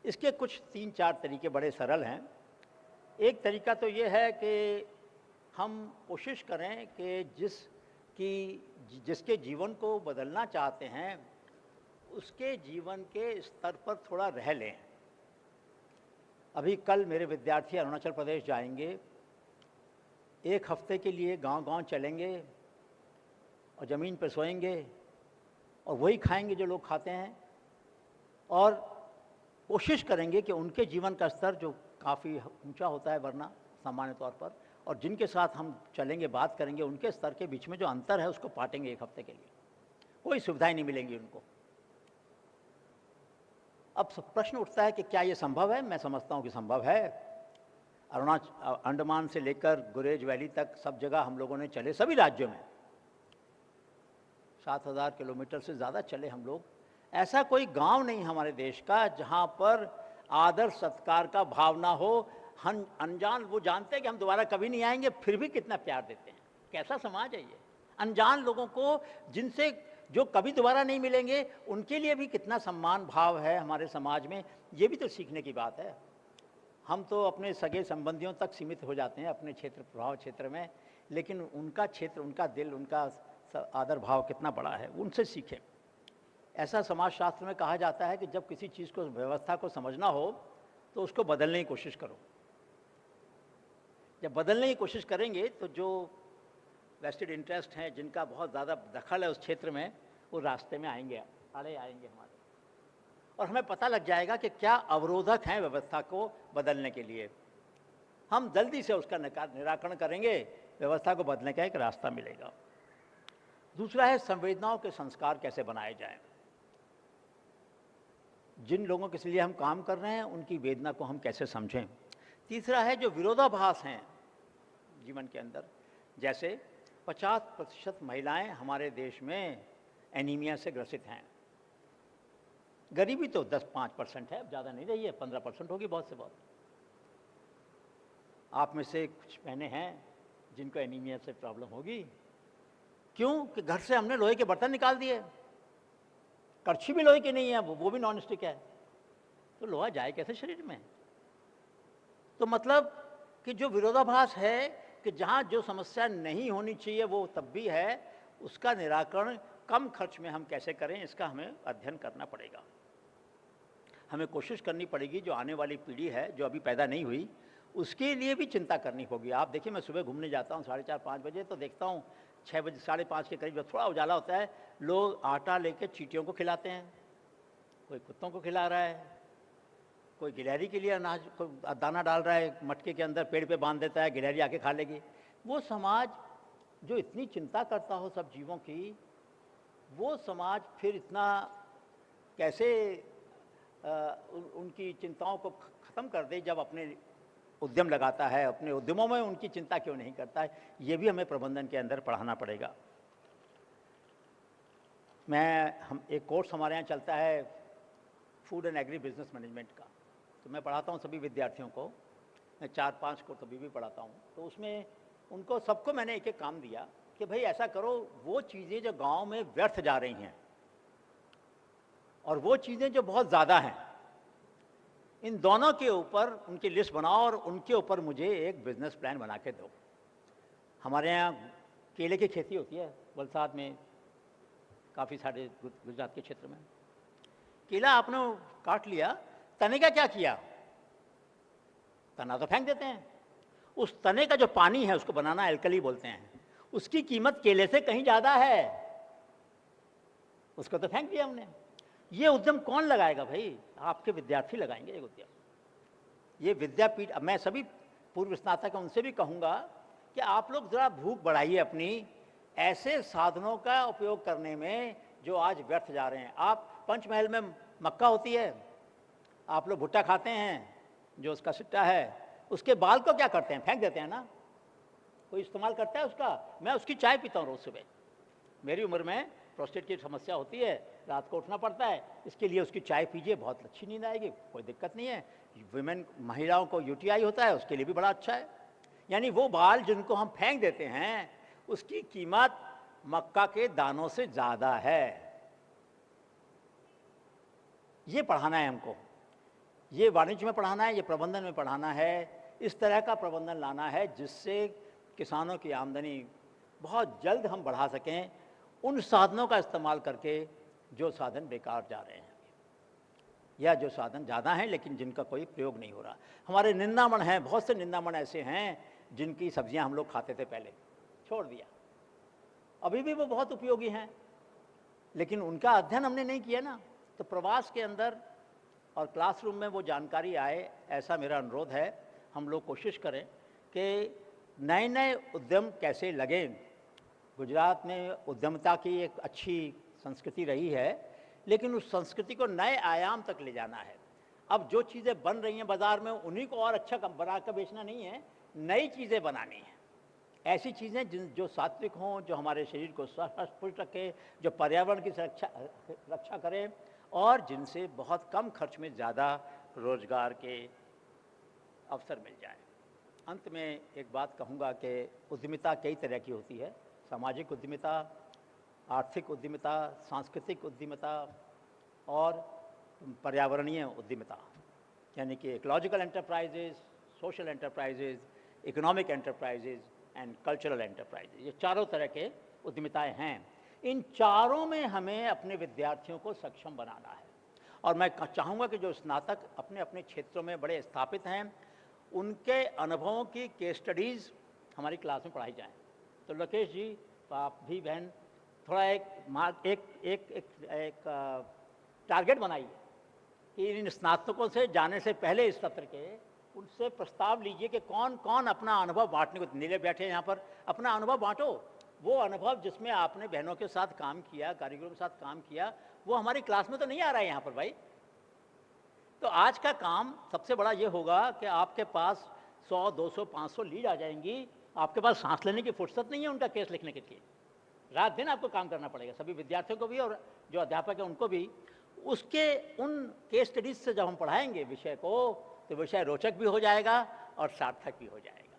इसके कुछ 3-4 तरीके बड़े सरल हैं। एक तरीका तो ये है कि हम कोशिश करें कि जिसके जीवन को बदलना चाहते हैं उसके जीवन के स्तर पर थोड़ा रह लें। अभी कल मेरे विद्यार्थी अरुणाचल प्रदेश जाएंगे, 1 हफ्ते के लिए गांव-गांव चलेंगे और ज़मीन पर सोएंगे और वही खाएंगे जो लोग खाते हैं, और कोशिश करेंगे कि उनके जीवन का स्तर जो काफ़ी ऊंचा होता है वरना सामान्य तौर पर, और जिनके साथ हम चलेंगे बात करेंगे उनके स्तर के बीच में जो अंतर है उसको पाटेंगे 1 हफ्ते के लिए। कोई सुविधाएं नहीं मिलेंगी उनको। अब प्रश्न उठता है कि क्या ये संभव है? मैं समझता हूँ कि संभव है। अंडमान से लेकर गुरेज वैली तक सब जगह हम लोगों ने चले, सभी राज्यों में 7000 किलोमीटर से ज़्यादा चले हम लोग। ऐसा कोई गांव नहीं हमारे देश का जहां पर आदर सत्कार का भावना हो। हम अनजान, वो जानते हैं कि हम दोबारा कभी नहीं आएंगे, फिर भी कितना प्यार देते हैं। कैसा समाज है ये? अनजान लोगों को जिनसे जो कभी दोबारा नहीं मिलेंगे उनके लिए भी कितना सम्मान भाव है हमारे समाज में। ये भी तो सीखने की बात है। हम तो अपने सगे संबंधियों तक सीमित हो जाते हैं अपने क्षेत्र, प्रभाव क्षेत्र में, लेकिन उनका क्षेत्र, उनका दिल, उनका आदर भाव कितना बड़ा है, उनसे सीखें। ऐसा समाजशास्त्र में कहा जाता है कि जब किसी चीज़ को, व्यवस्था को समझना हो तो उसको बदलने की कोशिश करो। जब बदलने की कोशिश करेंगे तो जो वेस्टेड इंटरेस्ट हैं, जिनका बहुत ज़्यादा दखल है उस क्षेत्र में, वो रास्ते में आएंगे, आड़े आएंगे हमारे, और हमें पता लग जाएगा कि क्या अवरोधक हैं व्यवस्था को बदलने के लिए। हम जल्दी से उसका निराकरण करेंगे, व्यवस्था को बदलने का एक रास्ता मिलेगा। दूसरा है संवेदनाओं के संस्कार कैसे बनाए जाएं। जिन लोगों के लिए हम काम कर रहे हैं उनकी वेदना को हम कैसे समझें। तीसरा है जो विरोधाभास हैं जीवन के अंदर, जैसे 50% महिलाएं हमारे देश में एनीमिया से ग्रसित हैं। गरीबी तो 10-5% है, अब ज़्यादा नहीं रही है, 15% होगी बहुत से बहुत। आप में से कुछ बहनें हैं जिनको एनीमिया से प्रॉब्लम होगी। क्यों कि घर से हमने लोहे के बर्तन निकाल दिए, कड़छी भी लोहे की नहीं है, वो भी नॉन स्टिक है, तो लोहा जाए कैसे शरीर में? तो मतलब कि जो विरोधाभास है कि जहाँ जो समस्या नहीं होनी चाहिए वो तब भी है, उसका निराकरण कम खर्च में हम कैसे करें, इसका हमें अध्ययन करना पड़ेगा। हमें कोशिश करनी पड़ेगी जो आने वाली पीढ़ी है, जो अभी पैदा नहीं हुई, उसके लिए भी चिंता करनी होगी। आप देखिए, मैं सुबह घूमने जाता हूँ 4:30-5 बजे, तो देखता हूँ 6 बजे 5:30 के करीब जब थोड़ा उजाला होता है, लोग आटा लेके चींटियों को खिलाते हैं, कोई कुत्तों को खिला रहा है, कोई गिलहरी के लिए अनाज को दाना डाल रहा है, मटके के अंदर पेड़ पे बांध देता है, गिलहरी आके खा लेगी। वो समाज जो इतनी चिंता करता हो सब जीवों की, वो समाज फिर इतना कैसे उनकी चिंताओं को ख़त्म कर दे जब अपने उद्यम लगाता है, अपने उद्यमों में उनकी चिंता क्यों नहीं करता है, ये भी हमें प्रबंधन के अंदर पढ़ाना पड़ेगा। हम एक कोर्स हमारे यहाँ चलता है food and agri business management का, तो मैं पढ़ाता हूँ सभी विद्यार्थियों को, मैं 4-5 कोर्स अभी भी पढ़ाता हूँ। तो उसमें उनको सबको मैंने एक काम दिया कि भाई ऐसा करो, वो चीज़ें जो गांव में व्यर्थ जा रही हैं और वो चीज़ें जो बहुत ज़्यादा हैं, इन दोनों के ऊपर उनकी लिस्ट बनाओ और उनके ऊपर मुझे एक बिजनेस प्लान बना के दो। हमारे यहाँ केले की खेती होती है वलसाड में, काफ़ी सारे गुजरात के क्षेत्र में। केला आपने काट लिया, तने का क्या किया? तना तो फेंक देते हैं। उस तने का जो पानी है उसको बनाना एल्कली बोलते हैं, उसकी कीमत केले से कहीं ज़्यादा है, उसको तो फेंक दिया हमने। ये उद्यम कौन लगाएगा भाई? आपके विद्यार्थी लगाएंगे ये उद्यम। ये विद्यापीठ, मैं सभी पूर्व स्नातक उनसे भी कहूँगा कि आप लोग ज़रा भूख बढ़ाइए अपनी, ऐसे साधनों का उपयोग करने में जो आज व्यर्थ जा रहे हैं। आप पंचमहल में मक्का होती है, आप लोग भुट्टा खाते हैं, जो उसका सिट्टा है, उसके बाल को क्या करते हैं? फेंक देते हैं ना, कोई इस्तेमाल करता है उसका? मैं उसकी चाय पीता हूँ रोज़ सुबह। मेरी उम्र में प्रोस्टेट की समस्या होती है, रात को उठना पड़ता है, इसके लिए उसकी चाय पीजिए, बहुत अच्छी नींद आएगी, कोई दिक्कत नहीं है। महिलाओं को यूटीआई होता है, उसके लिए भी बड़ा अच्छा है। यानी वो बाल जिनको हम फेंक देते हैं, उसकी कीमत मक्का के दानों से ज़्यादा है। ये पढ़ाना है हमको, ये वाणिज्य में पढ़ाना है, ये प्रबंधन में पढ़ाना है। इस तरह का प्रबंधन लाना है जिससे किसानों की आमदनी बहुत जल्द हम बढ़ा सकें, उन साधनों का इस्तेमाल करके जो साधन बेकार जा रहे हैं या जो साधन ज़्यादा हैं लेकिन जिनका कोई प्रयोग नहीं हो रहा। हमारे निंदामण हैं, बहुत से निंदामण ऐसे हैं जिनकी सब्जियां हम लोग खाते थे, पहले छोड़ दिया, अभी भी वो बहुत उपयोगी हैं, लेकिन उनका अध्ययन हमने नहीं किया ना। तो प्रवास के अंदर और क्लासरूम में वो जानकारी आए, ऐसा मेरा अनुरोध है। हम लोग कोशिश करें कि नए नए उद्यम कैसे लगें। गुजरात में उद्यमिता की एक अच्छी संस्कृति रही है, लेकिन उस संस्कृति को नए आयाम तक ले जाना है। अब जो चीज़ें बन रही हैं बाज़ार में, उन्हीं को और अच्छा बना कर बेचना नहीं है, नई चीज़ें बनानी हैं। ऐसी चीज़ें जो सात्विक हों, जो हमारे शरीर को स्वस्थ रखें, जो पर्यावरण की रक्षा करें और जिनसे बहुत कम खर्च में ज़्यादा रोजगार के अवसर मिल जाए। अंत में एक बात कहूँगा कि उद्यमिता कई तरह की होती है, सामाजिक उद्यमिता, आर्थिक उद्यमिता, सांस्कृतिक उद्यमिता और पर्यावरणीय उद्यमिता, यानी कि ecological enterprises, social enterprises, economic enterprises and cultural enterprises. ये चारों तरह के उद्यमिताएं हैं। इन चारों में हमें अपने विद्यार्थियों को सक्षम बनाना है। और मैं चाहूँगा कि जो स्नातक अपने अपने क्षेत्रों में बड़े स्थापित हैं, उनके अनुभवों की केस स्टडीज़ हमारी क्लास में पढ़ाई जाएँ। तो लोकेश जी, आप भी बहन, थोड़ा एक टारगेट बनाइए कि इन स्नातकों से जाने से पहले इस सत्र के उनसे प्रस्ताव लीजिए कि कौन कौन अपना अनुभव बांटने को नीले बैठे हैं यहाँ पर, अपना अनुभव बांटो। वो अनुभव जिसमें आपने बहनों के साथ काम किया, कारीगरों के साथ काम किया, वो हमारी क्लास में तो नहीं आ रहा है यहाँ पर भाई। तो आज का काम सबसे बड़ा ये होगा कि आपके पास 100, 200, 500 लीड आ जाएंगी, आपके पास सांस लेने की फुर्सत नहीं है उनका केस लिखने के लिए। रात दिन आपको काम करना पड़ेगा, सभी विद्यार्थियों को भी और जो अध्यापक है उनको भी। उसके उन केस स्टडीज से जब हम पढ़ाएंगे विषय को, तो विषय रोचक भी हो जाएगा और सार्थक भी हो जाएगा।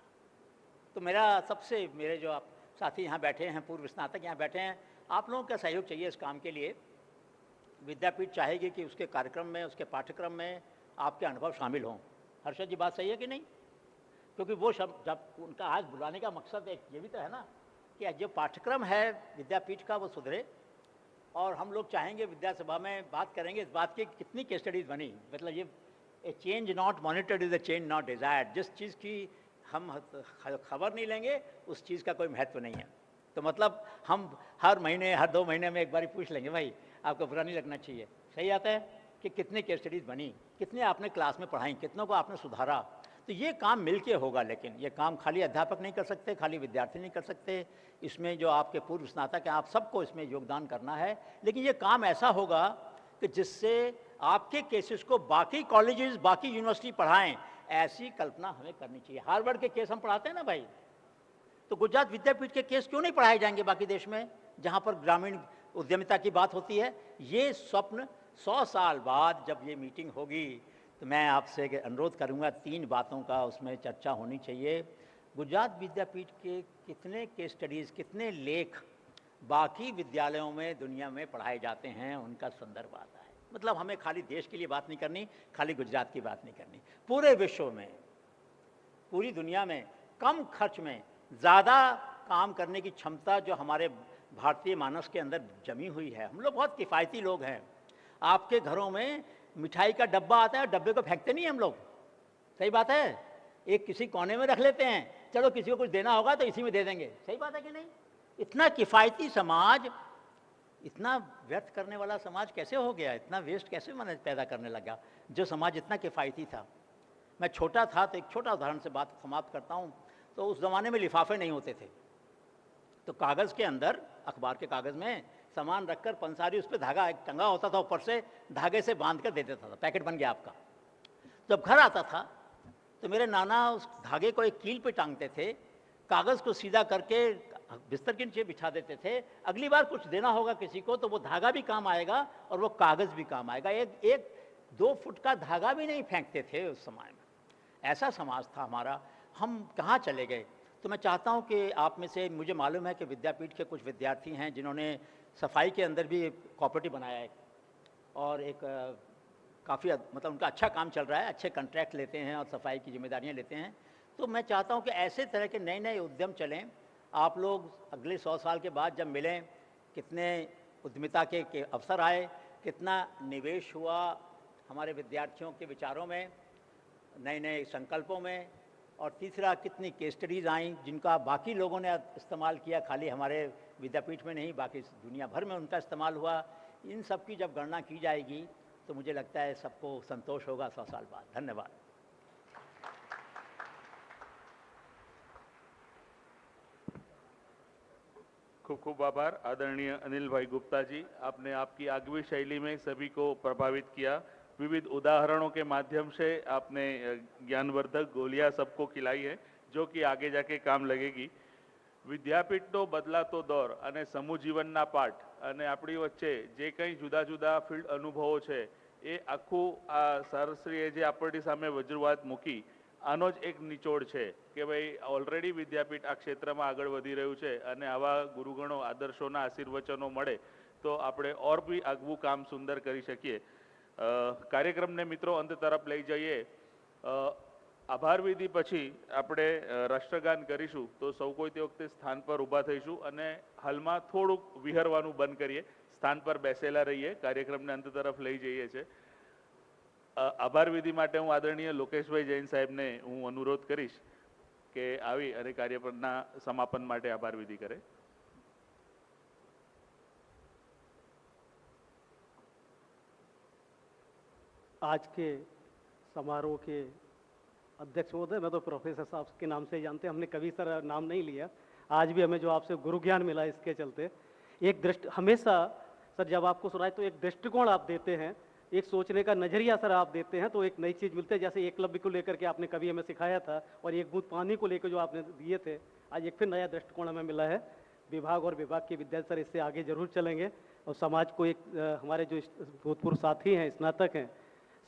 तो मेरे जो आप साथी यहाँ बैठे हैं, पूर्व स्नातक यहाँ बैठे हैं, आप लोगों का सहयोग चाहिए इस काम के लिए। विद्यापीठ चाहेगी कि उसके कार्यक्रम में, उसके पाठ्यक्रम में आपके अनुभव शामिल हों। हर्षद जी, बात सही है कि नहीं? क्योंकि वो जब उनका आज बुलाने का मकसद एक ये भी तो है ना कि जो पाठ्यक्रम है विद्यापीठ का वो सुधरे, और हम लोग चाहेंगे विद्या सभा में बात करेंगे इस बात की कितनी केस स्टडीज बनी। मतलब ये ए change not monitored is a change not desired. जिस चीज़ की हम खबर नहीं लेंगे उस चीज़ का कोई महत्व नहीं है। तो मतलब हम हर महीने, हर 2 महीने में एक बार पूछ लेंगे, भाई आपको बुरा नहीं लगना चाहिए। सही आता है कि कितने केस स्टडीज़ बनी, कितने आपने क्लास में पढ़ाई, कितनों को आपने सुधारा। तो ये काम मिलके होगा, लेकिन ये काम खाली अध्यापक नहीं कर सकते, खाली विद्यार्थी नहीं कर सकते। इसमें जो आपके पूर्व स्नातक हैं, आप सबको इसमें योगदान करना है। लेकिन ये काम ऐसा होगा कि जिससे आपके केसेस को बाकी कॉलेजेस, बाकी यूनिवर्सिटी पढ़ाएं, ऐसी कल्पना हमें करनी चाहिए। हार्वर्ड के केस हम पढ़ाते हैं ना भाई, तो गुजरात विद्यापीठ के केस क्यों नहीं पढ़ाए जाएंगे बाकी देश में, जहाँ पर ग्रामीण उद्यमिता की बात होती है। ये स्वप्न 100 साल बाद जब ये मीटिंग होगी तो मैं आपसे अनुरोध करूंगा 3 बातों का उसमें चर्चा होनी चाहिए। गुजरात विद्यापीठ के कितने केस स्टडीज़, कितने लेख बाकी विद्यालयों में दुनिया में पढ़ाए जाते हैं, उनका संदर्भ आता है। मतलब हमें खाली देश के लिए बात नहीं करनी, खाली गुजरात की बात नहीं करनी, पूरे विश्व में, पूरी दुनिया में कम खर्च में ज़्यादा काम करने की क्षमता जो हमारे भारतीय मानस के अंदर जमी हुई है। हम लोग बहुत किफ़ायती लोग हैं। आपके घरों में मिठाई का डब्बा आता है, डब्बे को फेंकते नहीं हम लोग, सही बात है, एक किसी कोने में रख लेते हैं, चलो किसी को कुछ देना होगा तो इसी में दे देंगे। सही बात है कि नहीं? इतना किफ़ायती समाज, इतना व्यर्थ करने वाला समाज कैसे हो गया, इतना वेस्ट कैसे मैंने पैदा करने लगा जो समाज इतना किफ़ायती था। मैं छोटा था तो एक छोटा उदाहरण से बात समाप्त करता हूँ। तो उस ज़माने में लिफाफे नहीं होते थे, तो कागज़ के अंदर, अखबार के कागज़ में सामान रखकर पंसारी उस पर धागा एक टंगा होता था, ऊपर से धागे से बांध कर दे देता था, पैकेट बन गया आपका। जब घर आता था तो मेरे नाना उस धागे को एक कील पे टांगते थे, कागज़ को सीधा करके बिस्तर के नीचे बिछा देते थे। अगली बार कुछ देना होगा किसी को तो वो धागा भी काम आएगा और वो कागज़ भी काम आएगा। एक 2 फुट का धागा भी नहीं फेंकते थे उस समय में। ऐसा समाज था हमारा। हम कहाँ चले गए? तो मैं चाहता हूँ कि आप में से, मुझे मालूम है कि विद्यापीठ के कुछ विद्यार्थी हैं जिन्होंने सफाई के अंदर भी कोऑपरेटिव बनाया है और एक काफ़ी मतलब उनका अच्छा काम चल रहा है, अच्छे कॉन्ट्रैक्ट लेते हैं और सफाई की जिम्मेदारियां लेते हैं। तो मैं चाहता हूं कि ऐसे तरह के नए नए उद्यम चलें। आप लोग अगले 100 साल के बाद जब मिलें, कितने उद्यमिता के अवसर आए, कितना निवेश हुआ हमारे विद्यार्थियों के विचारों में, नए नए संकल्पों में, और तीसरा कितनी केस स्टडीज़ आई जिनका बाकी लोगों ने इस्तेमाल किया, खाली हमारे विद्यापीठ में नहीं बाकी दुनिया भर में उनका इस्तेमाल हुआ। इन सब की जब गणना की जाएगी तो मुझे लगता है सबको संतोष होगा 100 साल बाद। धन्यवाद। खूब खूब आभार आदरणीय अनिल भाई गुप्ता जी, आपने आपकी आगवी शैली में सभी को प्रभावित किया। विविध उदाहरणों के माध्यम से आपने ज्ञानवर्धक गोलियां सबको खिलाई है जो कि आगे जाके काम लगेगी। વિદ્યાપીઠનો બદલાતો દોર અને સમૂહ જીવનના પાઠ અને આપણી વચ્ચે જે કંઈ જુદા જુદા ફિલ્ડ અનુભવો છે એ આખું આ સરશ્રીએ જે આપણી સામે વજ્રવાત મૂકી આનો જ એક નિચોડ છે કે ભાઈ ઓલરેડી વિદ્યાપીઠ આ ક્ષેત્રમાં આગળ વધી રહ્યું છે અને આવા ગુરુગણો આદર્શોના આશીર્વચનો મળે તો આપણે ઓર બી આગવું કામ સુંદર કરી શકીએ। કાર્યક્રમને મિત્રો અંત તરફ લઈ જઈએ। આભાર વિધિ પછી આપણે રાષ્ટ્રગાન કરીશું તો સૌ કોઈ તે વખતે સ્થાન પર ઊભા થઈશું અને હાલમાં થોડુંક વિહરવાનું બંધ કરીએ, સ્થાન પર બેસેલા રહીએ, કાર્યક્રમને અંત તરફ લઈ જઈએ છે। આભાર વિધિ માટે હું આદરણીય લોકેશભાઈ જૈન સાહેબને હું અનુરોધ કરીશ કે આવી અને કાર્યક્રમના સમાપન માટે આભાર વિધિ કરે। आज के समारोह के अध्यक्ष महोदय, मैं तो प्रोफेसर साहब के नाम से ही जानते हैं, हमने कभी सर नाम नहीं लिया। आज भी हमें जो आपसे गुरु ज्ञान मिला इसके चलते एक हमेशा सर जब आपको सुनाए तो एक दृष्टिकोण आप देते हैं, एक सोचने का नजरिया सर आप देते हैं तो एक नई चीज़ मिलती है। जैसे एकलव्य को लेकर के आपने कभी हमें सिखाया था और एक बूंद पानी को लेकर जो आपने दिए थे, आज एक फिर नया दृष्टिकोण हमें मिला है। विभाग और विभाग के विद्यार्थी सर इससे आगे जरूर चलेंगे और समाज को एक हमारे जो भूतपूर्व साथी हैं, स्नातक हैं,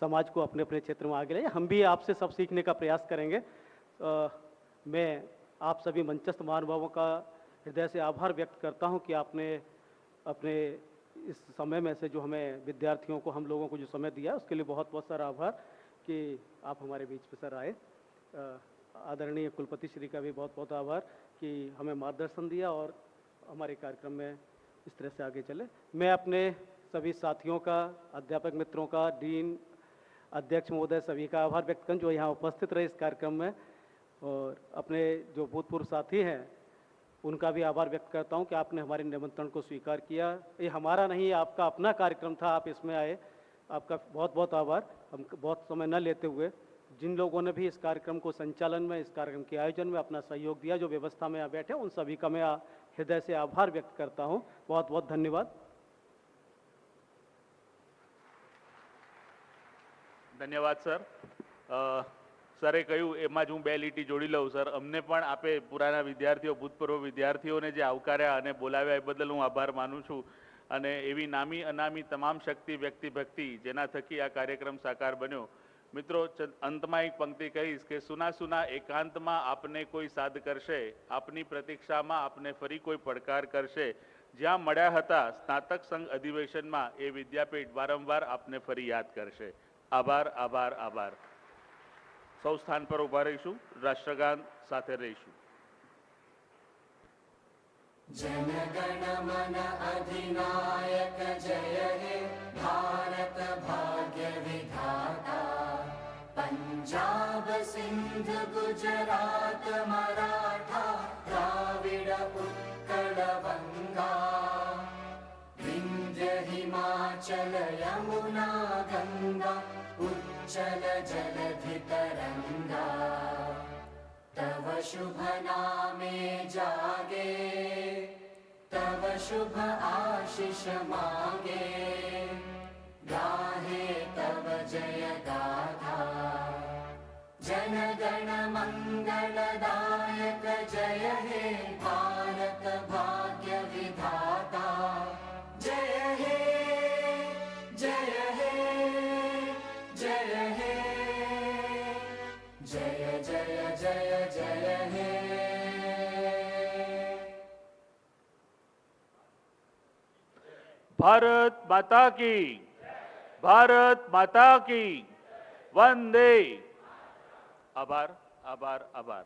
समाज को अपने अपने क्षेत्र में आगे ले। हम भी आपसे सब सीखने का प्रयास करेंगे। मैं आप सभी मंचस्थ महानुभावों का हृदय से आभार व्यक्त करता हूं कि आपने अपने इस समय में से जो हमें विद्यार्थियों को, हम लोगों को जो समय दिया, उसके लिए बहुत बहुत सारा आभार कि आप हमारे बीच में सर आए। आदरणीय कुलपति श्री का भी बहुत बहुत आभार कि हमें मार्गदर्शन दिया और हमारे कार्यक्रम में इस तरह से आगे चले। मैं अपने सभी साथियों का, अध्यापक मित्रों का, डीन, अध्यक्ष महोदय, सभी का आभार व्यक्त करूं जो यहाँ उपस्थित रहे इस कार्यक्रम में, और अपने जो भूतपूर्व साथी हैं उनका भी आभार व्यक्त करता हूं कि आपने हमारे निमंत्रण को स्वीकार किया। ये हमारा नहीं, आपका अपना कार्यक्रम था, आप इसमें आए, आपका बहुत बहुत आभार। हम बहुत समय न लेते हुए जिन लोगों ने भी इस कार्यक्रम को संचालन में, इस कार्यक्रम के आयोजन में अपना सहयोग दिया, जो व्यवस्था में यहाँ बैठे, उन सभी का मैं हृदय से आभार व्यक्त करता हूँ। बहुत बहुत धन्यवाद। ધન્યવાદ સર. સરે કહ્યું એમાં જ હું બે લીટી જોડી લઉં. સર, અમને પણ આપે પુરાના વિદ્યાર્થીઓ, ભૂતપૂર્વ વિદ્યાર્થીઓને જે આવકાર્યા અને બોલાવ્યા એ બદલ હું આભાર માનું છું. અને એવી નામી અનામી તમામ શક્તિ, વ્યક્તિ, ભક્તિ જેના થકી આ કાર્યક્રમ સાકાર બન્યો. મિત્રો, અંતમાં એક પંક્તિ કહીશ કે સુના સુના એકાંતમાં આપને કોઈ સાદ કરશે, આપની પ્રતીક્ષામાં આપને ફરી કોઈ પડકાર કરશે, જ્યાં મળ્યા હતા સ્નાતક સંઘ અધિવેશનમાં એ વિદ્યાપીઠ વારંવાર આપને ફરી યાદ કરશે. આભાર, આભાર, આભાર. સૌ સ્થાન પર ઉભા રહીશું, રાષ્ટ્રગાન સાથે રહીશું. जनगण मन अधिनायक जय हे भारत भाग्य विधाता, पंजाब सिंध गुजरात मराठा द्राविड उत्कल गंगा, विंध्य हिमाचल यमुना गंगा उच्चल जलधि तरंगा, तव शुभ नामे जागे, तव शुभ आशीष मांगे, गाहे तव जय गाथा, जन गण मंगलदायक जय हे भारत भाग्य विधाता, जय हे, जय हे, जय हे, जय जय जय जय हे। भारत माता की, भारत माता की, वंदे। आभार, आभार, आभार.